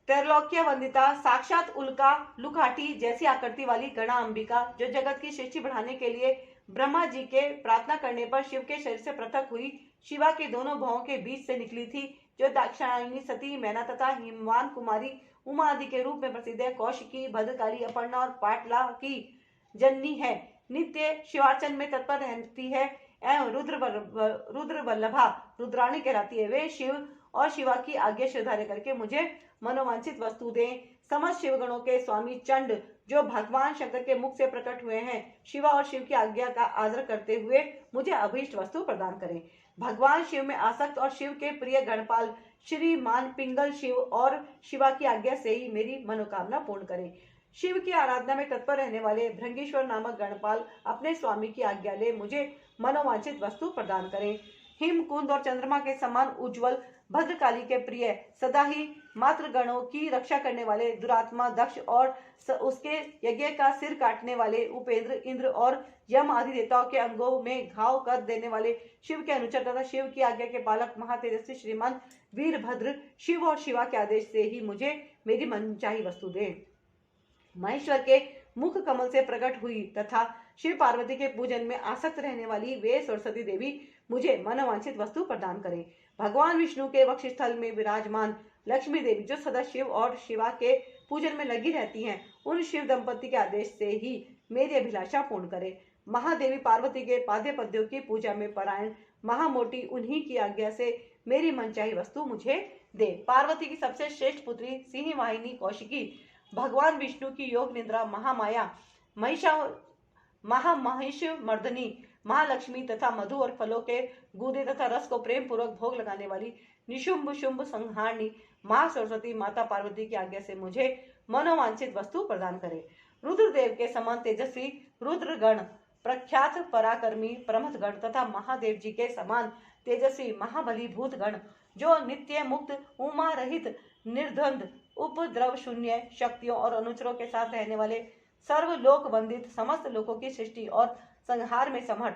S1: त्रैलोक्य वंदिता, साक्षात उल्का लुकाटी जैसी आकृति वाली गणा अंबिका, जो जगत की सृष्टि बढ़ाने के लिए ब्रह्मा जी के प्रार्थना करने पर शिव के शरीर से पृथक हुई, शिवा के दोनों भवों के बीच से निकली थी, जो दाक्षायणी, सती, मैना तथा हिमवान कुमारी उमा आदि के रूप में प्रसिद्ध है, कौशिकी, भद्रकाली, अपर्णा और पाटला की जननी है, नित्य शिवार्चन में तत्पर रहती है एवं रुद्र वल्लभा रुद्राणी कहलाती है। वे शिव और शिवा की आज्ञा श्रद्धार्य करके मुझे मनोवांछित वस्तु दें। समस्त शिवगणों के स्वामी चंड, जो भगवान शंकर के मुख से प्रकट हुए हैं, शिवा और शिव की आज्ञा का आदर करते हुए मुझे अभीष्ट वस्तु प्रदान करें। भगवान शिव में आसक्त और शिव के प्रिय गणपाल श्रीमान पिंगल शिव और शिवा की आज्ञा से ही मेरी मनोकामना पूर्ण करें। शिव की आराधना में तत्पर रहने वाले भृंगेश्वर नामक गणपाल अपने स्वामी की आज्ञा ले मुझे मनोवांछित वस्तु प्रदान करें। हिमकुंद और चंद्रमा के समान उज्जवल भद्रकाली के प्रिय, सदा ही मात्र गणों की रक्षा करने वाले दुरात्मा दक्ष और उसके यज्ञ का सिर काटने वाले उपेंद्र, इंद्र और यम आदि देवताओं के अंगों में घाव कर देने वाले शिव के अनुचर तथा शिव की आज्ञा के पालक महातेजस्वी श्रीमान वीरभद्र, शिव और शिवा के आदेश से ही मुझे मेरी मनचाही वस्तु दे। महेश्वर के मुख कमल से प्रकट हुई तथा शिव पार्वती के पूजन में आसक्त रहने वाली वे सरस्वती देवी मुझे मनोवांछित वस्तु प्रदान करें। भगवान विष्णु के वक्षस्थल में विराजमान लक्ष्मी देवी जो सदा शिव और शिवा के पूजन में लगी रहती हैं, उन शिव दंपति के आदेश से ही मेरी अभिलाषा पूर्ण करे। महादेवी पार्वती के पाद्य पद्यों की पूजा में परायण महामोटी उन्हीं की आज्ञा से मेरी मनचाही वस्तु मुझे दे। पार्वती की सबसे श्रेष्ठ पुत्री सिंह वाहिनी कौशिकी भगवान विष्णु की योग निद्रा महामाया महामहिष मर्दनी महालक्ष्मी तथा मधु और फलों के गूदे तथा रस को प्रेम पूर्वक भोग लगाने वाली निशुंभ शुंभ संहारणी महासरस्वती माता पार्वती की आज्ञा से मुझे मनोवांछित वस्तु प्रदान करे। रुद्रदेव के समान तेजस्वी रुद्रगण, प्रख्यात पराक्रमी प्रमथगण तथा महादेव जी के समान तेजस्वी महाबली भूतगण, जो नित्य मुक्त उमा रहित निर्द्वंद उपद्रव शून्य शक्तियों और अनुचरों के साथ रहने वाले सर्वलोक वंदित समस्त लोकों की सृष्टि और संहार में समर्थ,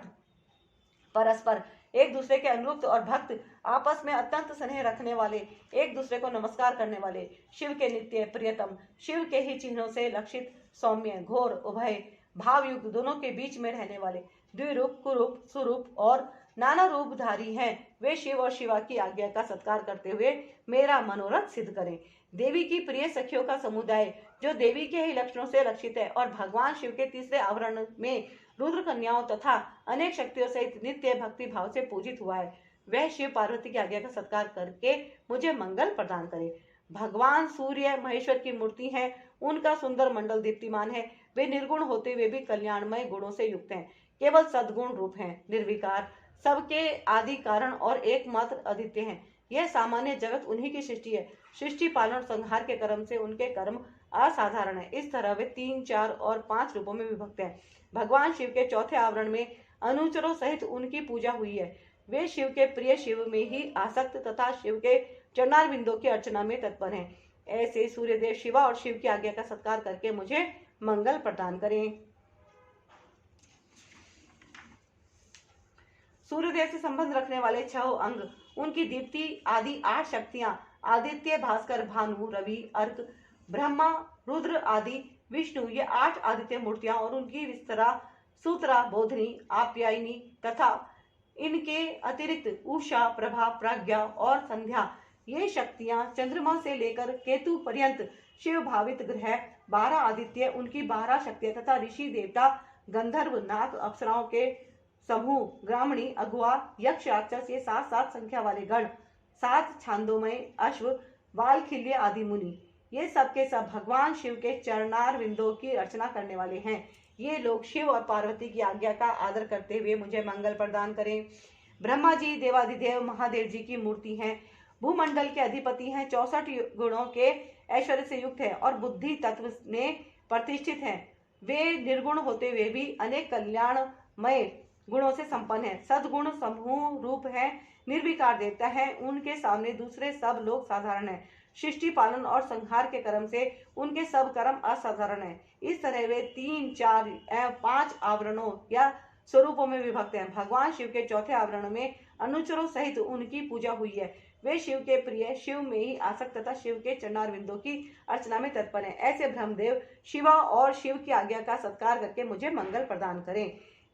S1: परस्पर एक दूसरे के अनुरुक्त और भक्त, आपस में अत्यंत स्नेह रखने वाले, एक दूसरे को नमस्कार करने वाले, शिव के नित्य प्रियतम, शिव के ही चिन्हों से लक्षित, सौम्य घोर उभय भावयुक्त, दोनों के बीच में रहने वाले, द्विरूप कुरूप सुरूप और नाना रूपधारी हैं। वे शिव और शिवा की आज्ञा का सत्कार करते हुए मेरा मनोरथ सिद्ध करें। देवी की प्रिय सखियों का समुदाय जो देवी के ही लक्षणों से लक्षित है और भगवान शिव के तीसरे आवरण में रुद्र कन्याओं तथा अनेक शक्तियों से नित्य भक्ति भाव से पूजित हुआ है, वह शिव पार्वती की आज्ञा का सत्कार करके मुझे मंगल प्रदान करे। भगवान सूर्य महेश्वर की मूर्ति है, उनका सुंदर मंडल दीप्तिमान है। वे निर्गुण होते हुए भी कल्याणमय गुणों से युक्त हैं, केवल सद्गुण रूप हैं, निर्विकार, सबके आदि कारण और एकमात्र अद्वितीय हैं। यह सामान्य जगत उन्हीं की सृष्टि है। सृष्टि पालन और संहार के कर्म से उनके कर्म असाधारण है। इस तरह वे 3, 4 और 5 रूपों में विभक्त हैं। भगवान शिव के चौथे आवरण में अनुचरों सहित उनकी पूजा हुई है। वे शिव के प्रिय शिव में ही आसक्त तथा शिव के चरणारविंदों की अर्चना में तत्पर हैं। ऐसे सूर्यदेव शिवा और शिव की आज्ञा का सत्कार करके मुझे मंगल प्रदान करें। सूर्यदेव से संबंध रखने वाले 6 अंग, उनकी दीप्ति आदि 8 शक्तियां, आदित्य, भास्कर, भानु, रवि, अर्क, ब्रह्मा, रुद्र आदि विष्णु, ये 8 आदित्य मूर्तियां और उनकी विस्तरा, सूत्रा, बोधनी, आप्यायनी तथा इनके अतिरिक्त उषा, प्रभा, प्रज्ञा और संध्या, ये शक्तियां चंद्रमा से लेकर केतु पर्यंत शिव भावित ग्रह, 12 आदित्य, उनकी 12 शक्तियां तथा ऋषि, देवता, गंधर्व, नाग, अप्सराओं के समूह, ब्राह्मणी, अगुआ, यक्ष, राक्षस, ये 7 संख्या वाले गण, 7 छांदोमय अश्व, वालखिल्य आदि मुनि, ये सब के सब भगवान शिव के चरणार विंदों की अर्चना करने वाले हैं। ये लोग शिव और पार्वती की आज्ञा का आदर करते हुए मुझे मंगल प्रदान करें। ब्रह्मा जी देवाधिदेव महादेव जी की मूर्ति हैं, भूमंडल के अधिपति हैं, 64 गुणों के ऐश्वर्य से युक्त है और बुद्धि तत्व में प्रतिष्ठित हैं। वे निर्गुण होते हुए भी अनेक कल्याणमय गुणों से संपन्न है, सद्गुण समूह रूप है, निर्विकार देवता है, उनके सामने दूसरे सब लोग साधारण है। सृष्टि पालन और संहार के कर्म से उनके सब कर्म असाधारण है। इस तरह वे 3, 4 एवं 5 आवरणों या स्वरूपों में विभक्त हैं। भगवान शिव के चौथे आवरण में अनुचरों सहित उनकी पूजा हुई है। वे शिव के प्रिय, शिव में ही आसक्त तथा शिव के चरणारविंदों की अर्चना में तत्पर हैं। ऐसे ब्रह्मदेव शिवा और शिव की आज्ञा का सत्कार करके मुझे मंगल प्रदान करें।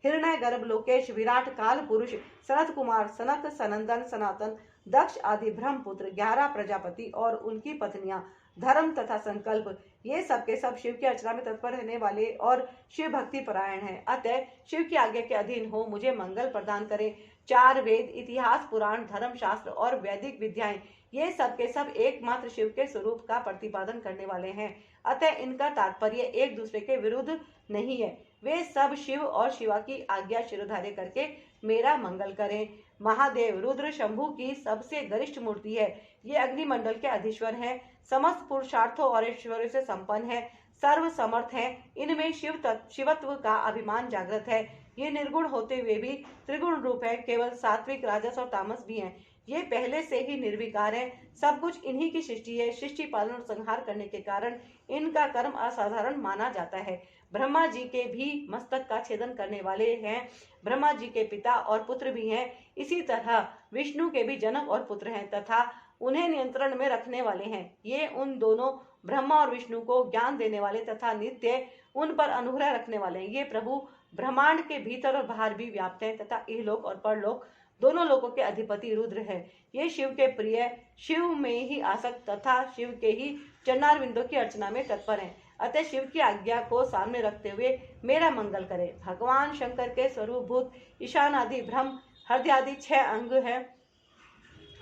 S1: हिरण्य गर्भ, लोकेश, विराट, काल पुरुष, सनत कुमार, सनक, सनंदन, सनातन, दक्ष आदि ब्रह्मपुत्र, 11 प्रजापति और उनकी पत्नियां, धर्म तथा संकल्प, ये सब के सब शिव की अर्चना में तत्पर रहने वाले और शिव भक्ति परायण हैं। अतः शिव की आज्ञा के अधीन हो मुझे मंगल प्रदान करें। 4 वेद, इतिहास, पुराण, धर्म शास्त्र और वैदिक विद्याएं, ये सब के सब एकमात्र शिव के स्वरूप का प्रतिपादन करने वाले हैं। अतः इनका तात्पर्य एक दूसरे के विरुद्ध नहीं है। वे सब शिव और शिवा की आज्ञा शिरोधार्य करके मेरा मंगल करें। महादेव रुद्र शंभु की सबसे गरिष्ठ मूर्ति है। ये अग्निमंडल के अधीश्वर हैं, समस्त पुरुषार्थों और ऐश्वर्य से संपन्न है, सर्व समर्थ है। इनमें शिवत्व का अभिमान जागृत है। ये निर्गुण होते हुए भी त्रिगुण रूप है, केवल सात्विक, राजस और तामस भी हैं। ये पहले से ही निर्विकार है, सब कुछ इन्हीं की सृष्टि है। सृष्टि पालन और संहार करने के कारण इनका कर्म असाधारण माना जाता है। ब्रह्मा जी के भी मस्तक का छेदन करने वाले हैं। ब्रह्मा जी के पिता और पुत्र भी हैं। इसी तरह विष्णु के भी जनक और पुत्र हैं तथा उन्हें नियंत्रण में रखने वाले हैं। ये उन दोनों ब्रह्मा और विष्णु को ज्ञान देने वाले तथा नित्य उन पर अनुग्रह रखने वाले हैं। ये प्रभु ब्रह्मांड के भीतर और बाहर भी व्याप्त हैं तथा इहलोक और परलोक दोनों लोकों के अधिपति रुद्र है। ये शिव के प्रिय, शिव में ही आसक्त तथा शिव के ही चरणारविंदों की अर्चना में तत्पर हैं। अतः शिव की आज्ञा को सामने रखते हुए मेरा मंगल करें। भगवान शंकर के स्वरूपभूत ईशान आदि ब्रह्म, हृदय आदि 6 अंग है,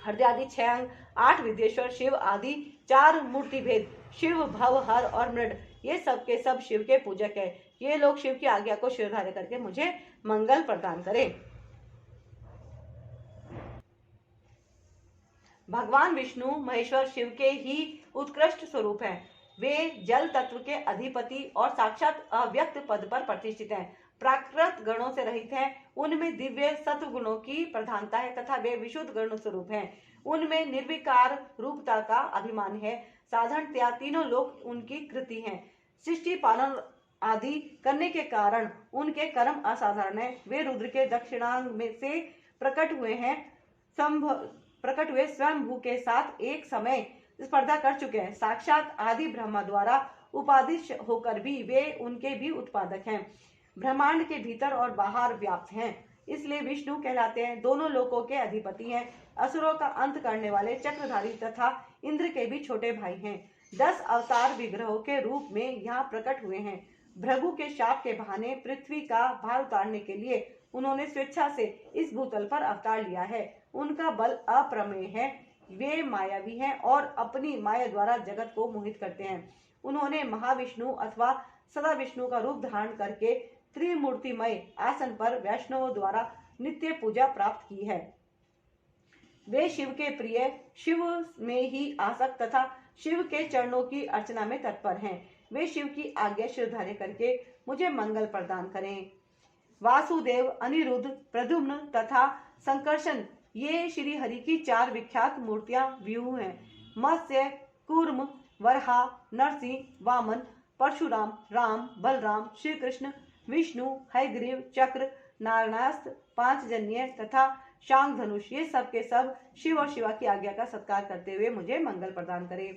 S1: हृदय आदि 6 अंग, 8 विदेश्वर शिव आदि 4 मूर्ति भेद, शिव भव हर और मृड, ये सब के सब शिव के पूजक है। ये लोग शिव की आज्ञा को शिरोधार्य करके मुझे मंगल प्रदान करें। भगवान विष्णु महेश्वर शिव के ही उत्कृष्ट स्वरूप हैं। वे जल तत्व के अधिपति और साक्षात अव्यक्त पद पर प्रतिष्ठित हैं। प्राकृत गणों से रहित हैं। उनमें दिव्य सत्व गुणों की प्रधानता है तथा वे विशुद्ध गण स्वरूप हैं। उनमें निर्विकार रूपता का अभिमान है। साधारणतया तीनों लोग उनकी कृति हैं। सृष्टि पालन आदि करने के कारण उनके कर्म असाधारण है। वे रुद्र के दक्षिणांग में से प्रकट हुए स्वयंभू के साथ एक समय स्पर्धा कर चुके हैं। साक्षात आदि ब्रह्मा द्वारा उपादित होकर भी वे उनके भी उत्पादक हैं। ब्रह्मांड के भीतर और बाहर व्याप्त हैं, इसलिए विष्णु कहलाते हैं। दोनों लोकों के अधिपति हैं। असुरों का अंत करने वाले चक्रधारी तथा इंद्र के भी छोटे भाई हैं। 10 अवतार विग्रहों के रूप में यहाँ प्रकट हुए हैं। भृगु के शाप के बहाने पृथ्वी का भार उतारने के लिए उन्होंने स्वेच्छा से इस भूतल पर अवतार लिया है। उनका बल अप्रमेय है। वे मायावी हैं और अपनी माया द्वारा जगत को मोहित करते हैं। उन्होंने महाविष्णु अथवा सदा विष्णु का रूप धारण करके त्रिमूर्तिमय आसन पर वैष्णवों द्वारा नित्य पूजा प्राप्त की है। वे शिव के प्रिय, शिव में ही आसक्त तथा शिव के चरणों की अर्चना में तत्पर हैं। वे शिव की आज्ञा शिरोधार्य करके मुझे मंगल प्रदान करें। वासुदेव, अनिरुद्ध, प्रद्युम्न तथा संकर्षण, ये श्री हरि की 4 विख्यात मूर्तियां व्यूह हैं। मत्स्य, कूर्म, वरहा, नरसिंह, वामन, परशुराम, राम, बलराम, श्री कृष्ण, विष्णु, हयग्रीव, चक्र, नारायणास्त्र, 5 जन्य तथा शांग धनुष, ये सब के सब शिव और शिवा की आज्ञा का सत्कार करते हुए मुझे मंगल प्रदान करें।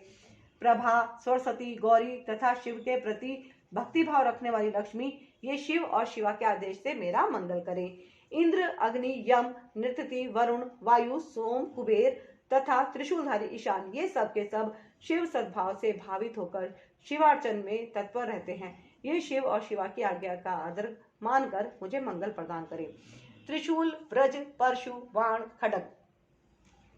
S1: प्रभा, सरस्वती, गौरी तथा शिव के प्रति भक्तिभाव रखने वाली लक्ष्मी, ये शिव और शिवा के आदेश से मेरा मंगल करें। इंद्र, अग्नि, यम, नृत्यति, वरुण, वायु, सोम, कुबेर तथा त्रिशूलधारी ईशान, ये सब के सब शिव सद्भाव से भावित होकर शिवार्चन में तत्पर रहते हैं। ये शिव और शिवा की आज्ञा का आदर मानकर मुझे मंगल प्रदान करें। त्रिशूल, ब्रज, परशु, बाण, खड्ग,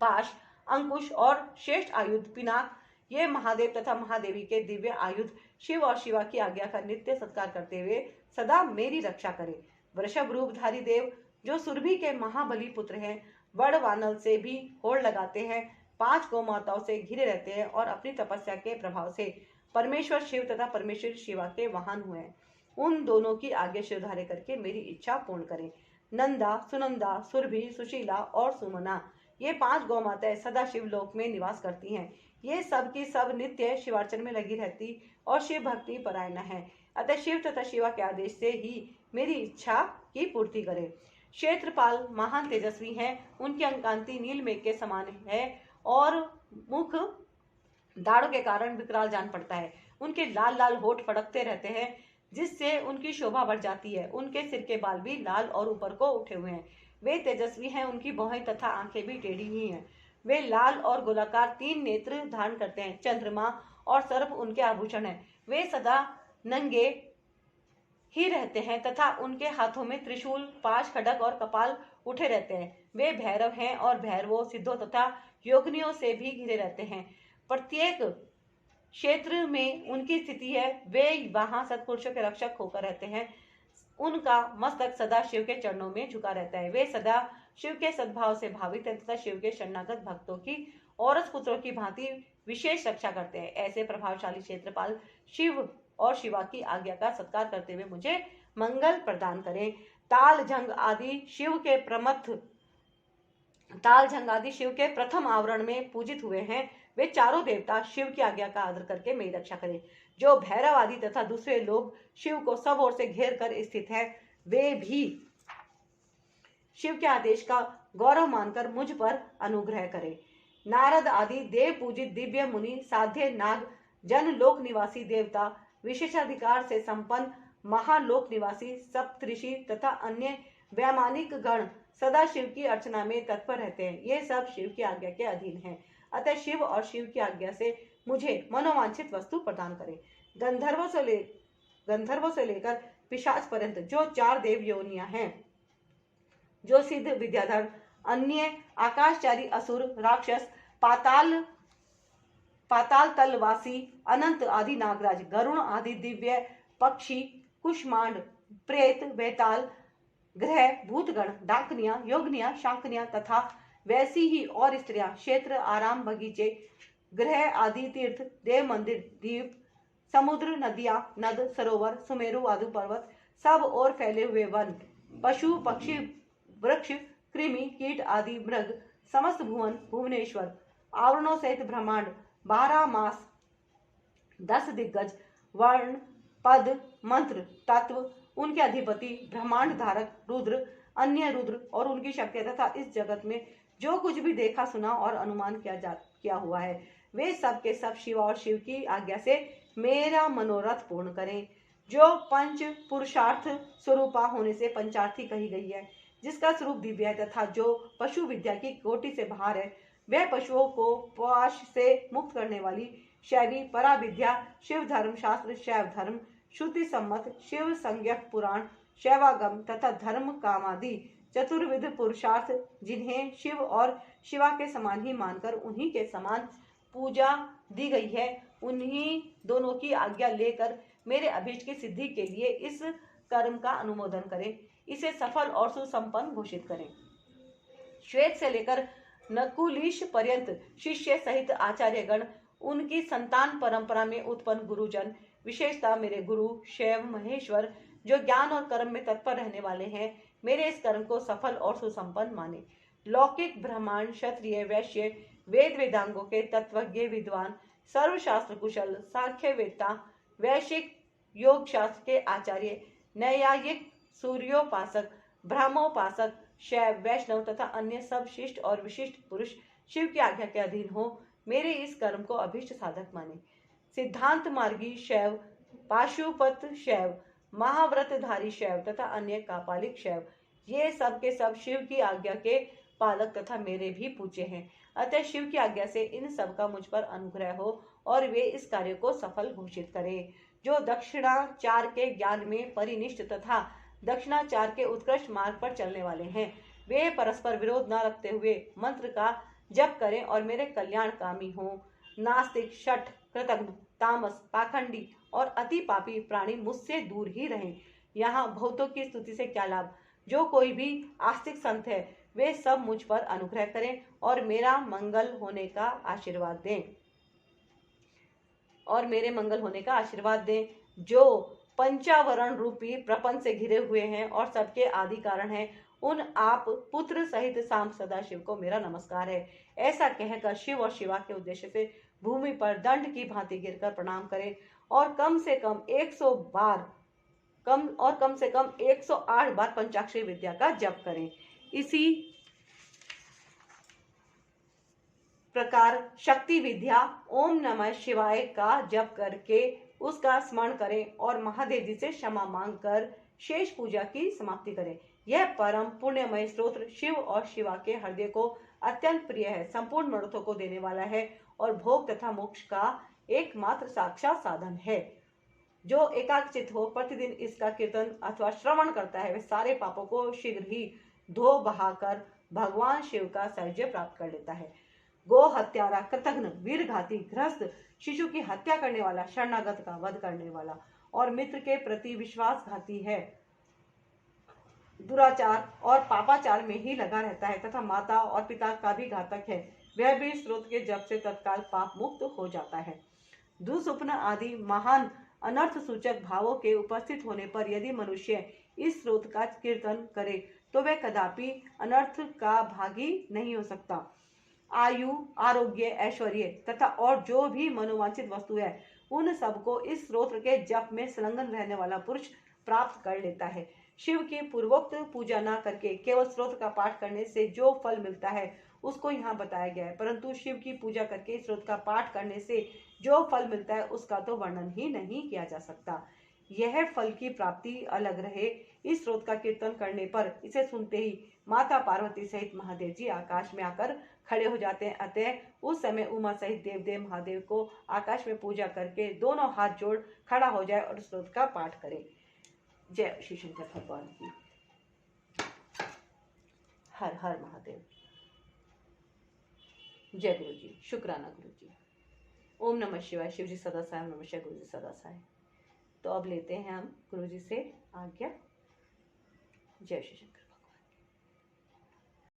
S1: पाश, अंकुश और श्रेष्ठ आयुध पिनाक, ये महादेव तथा महादेवी के दिव्य आयुध शिव और शिवा की आज्ञा का नित्य सत्कार करते हुए सदा मेरी रक्षा करें। वृषभ रूपधारी देव, जो सुरभि के महाबली पुत्र हैं, बड़ वानल से भी होड़ लगाते हैं, 5 गौ माताओं से घिरे रहते हैं और अपनी तपस्या के प्रभाव से परमेश्वर शिव तथा परमेश्वरी शिवा के वाहन हुए हैं। उन दोनों की आज्ञा शिरोधार्य करके मेरी इच्छा पूर्ण करें। नंदा, सुनंदा, सुरभि, सुशीला और सुमना, ये 5 गौ माताएं सदा शिवलोक में निवास करती हैं। ये सब की सब नित्य शिवार्चन में लगी रहती और शिव भक्ति परायणा है। अतः शिव तथा शिवा के आदेश से ही मेरी इच्छा की पूर्ति करें। क्षेत्रपाल महान तेजस्वी हैं। उनकी अंकांति नील मेघ के समान है और मुख दाढ़ों के कारण विकराल जान पड़ता है। उनके लाल लाल होठ फड़कते रहते हैं, जिससे उनकी शोभा बढ़ जाती है। उनके सिर के बाल भी लाल और ऊपर को उठे हुए हैं। वे तेजस्वी हैं। उनकी भौहें तथा आंखें भी टेढ़ी ही हैं। वे लाल और गोलाकार 3 नेत्र धारण करते हैं। चंद्रमा और सर्प उनके आभूषण हैं। वे सदा नंगे ही रहते हैं तथा उनके हाथों में त्रिशूल, पाश, खड्ग और कपाल उठे रहते हैं। वे भैरव हैं और भैरवों, सिद्धों तथा योगिनियों से भी घिरे रहते हैं। प्रत्येक क्षेत्र में उनकी स्थिति है। वे वहां सत्पुरुषों के रक्षक होकर रहते हैं। उनका मस्तक सदा शिव के चरणों में झुका रहता है। वे सदा शिव के सद्भाव से भावित है तथा शिव के शरणागत भक्तों की औरस पुत्रों की भांति विशेष रक्षा करते हैं। ऐसे प्रभावशाली क्षेत्रपाल शिव और शिवा की आज्ञा का सत्कार करते हुए मुझे मंगल प्रदान करें। ताल झंग आदि शिव के प्रथम आवरण में पूजित हुए हैं। वे चारों देवता शिव की आज्ञा का आदर करके मेरी रक्षा करें। जो भैरव आदि तथा दूसरे लोग शिव को सब ओर से घेर कर स्थित है, वे भी शिव के आदेश का गौरव मानकर मुझ पर अनुग्रह करें। नारद आदि देव पूजित दिव्य मुनि, साध्य नाग, जन लोक निवासी देवता, विशेषाधिकार से संपन्न महालोक निवासी सप्तऋषि तथा अन्य वैमानिक गण सदा शिव की अर्चना में तत्पर रहते हैं। ये सब शिव की आज्ञा के अधीन है। अतः शिव और शिव की आज्ञा से मुझे मनोवांछित वस्तु प्रदान करें। गंधर्वों से लेकर पिशाच पर्यंत जो 4 देव योनियां हैं, जो सिद्ध विद्याधर, अन्य आकाशचारी असुर, राक्षस, पाताल तलवासी, अनंत आदि नागराज, गरुण आदि दिव्य पक्षी, कुष्मांड, प्रेत, बेताल, ग्रह, भूतगण, डाकनिया, योगनिया, शांकनिया तथा वैसी ही और स्त्रियां, क्षेत्र, आराम, बगीचे, ग्रह आदि तीर्थ, देव मंदिर, द्वीप, समुद्र, नदियां, नद, सरोवर, सुमेरु आदि पर्वत, सब और फैले हुए वन, पशु, पक्षी, वृक्ष, कृमि, कीट आदि मृग, समस्त भुवन, भुवनेश्वर, आवरणों सहित ब्रह्मांड, 12 मास, 10 दिग्गज, वर्ण, पद, मंत्र, तत्व, उनके अधिपति, ब्रह्मांड धारक, रुद्र, अन्य रुद्र और उनकी शक्तियां तथा इस जगत में जो कुछ भी देखा, सुना और अनुमान किया हुआ है, वे सब के सब शिव और शिव की आज्ञा से मेरा मनोरथ पूर्ण करें। जो पंच पुरुषार्थ स्वरूपा होने से पंचार्थी कही गई है, जिसका स्वरूप दिव्य है तथा जो पशु विद्या की कोटि से बाहर है, वह पशुओं को पाश से मुक्त करने वाली शैवी परा विद्या, शिव धर्म शास्त्र, शैव धर्म, श्रुति सम्मत, शिव संज्ञक पुराण, शैवागम तथा धर्म कामादि चतुर्विध पुरुषार्थ, जिन्हें शिव और शिवा के समान ही मानकर उन्हीं के समान पूजा दी गई है, उन्हीं दोनों की आज्ञा लेकर मेरे अभीष्ट की सिद्धि के लिए इस कर्म का अनुमोदन करें, इसे सफल और सुसंपन्न घोषित करें। श्वेत से लेकर नकुलीश पर्यंत शिष्य सहित आचार्यगण, उनकी संतान परंपरा में उत्पन्न गुरुजन, विशेषतः मेरे गुरु शैव महेश्वर, जो ज्ञान और कर्म में तत्पर रहने वाले हैं, मेरे इस कर्म को सफल और सुसंपन्न माने। लौकिक ब्राह्मण, क्षत्रिय, वैश्य, वेद वेदांगों के तत्वज्ञ विद्वान, सर्वशास्त्र कुशल, सांख्य वेत्ता, वैश्विक योग शास्त्र के आचार्य, न्यायिक, सूर्योपासक, ब्रह्मोपासक, शैव, वैष्णव तथा अन्य सब शिष्ट और विशिष्ट पुरुष शिव की आज्ञा के अधीन हो मेरे इस कर्म को अभीष्ट साधक माने। सिद्धांत मार्गी शैव, पाशुपत शैव, महाव्रतधारी शैव तथा अन्य कापालिक शैव, ये सब के सब शिव की आज्ञा के पालक तथा मेरे भी पूज्य हैं। अतः शिव की आज्ञा से इन सब का मुझ पर अनुग्रह हो और वे इस कार्य को सफल घोषित करें। जो दक्षिणाचार के ज्ञान में परिनिष्ठ तथा दक्षिणाचार के उत्कृष्ट मार्ग पर चलने वाले हैं, वे परस्पर विरोध न रखते हुए मंत्र का जप करें और मेरे कल्याण कामी हों। नास्तिक, शठ, कृतघ्न, तामस, पाखंडी और अति पापी प्राणी मुझसे दूर ही रहें। यहाँ बहुतों की स्तुति से क्या लाभ। जो कोई भी आस्तिक संत है, वे सब मुझ पर अनुग्रह करें और मेरा मंगल होने का आशीर्वाद दें जो पंचावरण रूपी प्रपंच से घिरे हुए हैं और सबके आदि कारण हैं, उन आप पुत्र सहित शाम सदाशिव को मेरा नमस्कार है। ऐसा कहकर शिव और शिवा के उद्देश्य से भूमि पर दंड की भांति गिरकर प्रणाम करें और कम से कम 108 बार पंचाक्षरी विद्या का जप करें। इसी प्रकार शक्ति विद्या ओम नमः शिवाय का जप करके उसका स्मरण करें और महादेव जी से क्षमा मांगकर शेष पूजा की समाप्ति करें। यह परम पुण्यमय स्तोत्र शिव और शिवा के हृदय को अत्यंत प्रिय है, संपूर्ण मनोरथों को देने वाला है और भोग तथा मोक्ष का एकमात्र साक्षात साधन है। जो एकाग्रचित हो प्रतिदिन इसका कीर्तन अथवा श्रवण करता है, वे सारे पापों को शीघ्र ही धो बहाकर भगवान शिव का सायुज्य प्राप्त कर लेता है। गो हत्यारा, कृतघ्न, वीरघाती, गृहस्थ, शिशु की हत्या करने वाला, शरणागत का वध करने वाला और मित्र के प्रति विश्वासघाती है, दुराचार और पापाचार में ही लगा रहता है तथा माता और पिता का भी घातक है, वह भी स्रोत के जप से तत्काल पाप मुक्त हो जाता है। दुस्वप्न आदि महान अनर्थ सूचक भावों के उपस्थित होने पर यदि मनुष्य इस स्रोत का कीर्तन करे तो वह कदापि अनर्थ का भागी नहीं हो सकता। आयु, आरोग्य, ऐश्वर्य तथा और जो भी मनोवांछित वस्तु है, उन सबको इस स्रोत के जप में संलग्न रहने वाला पुरुष प्राप्त कर लेता है। शिव की पूर्वोक्त पूजा न करके केवल स्रोत का पाठ करने से जो फल मिलता है उसको यहाँ बताया गया है, परंतु शिव की पूजा करके स्रोत का पाठ करने से जो फल मिलता है उसका तो वर्णन ही नहीं किया जा सकता। यह फल की प्राप्ति अलग रहे। इस स्रोत का कीर्तन करने पर इसे सुनते ही माता पार्वती सहित महादेव जी आकाश में आकर खड़े हो जाते हैं। अतः उस समय उमा सहित देवदेव महादेव को आकाश में पूजा करके दोनों हाथ जोड़ खड़ा हो जाए और स्रोत का पाठ करे। जय श्री शंकर भगवान की। हर हर महादेव। जय गुरु जी। शुक्राना गुरु जी। ओम नमः शिवाय। शिव जी सदा साय। नमः शिवाय। गुरु जी सदा साय। तो अब लेते हैं हम गुरु जी से आज्ञा। जय श्री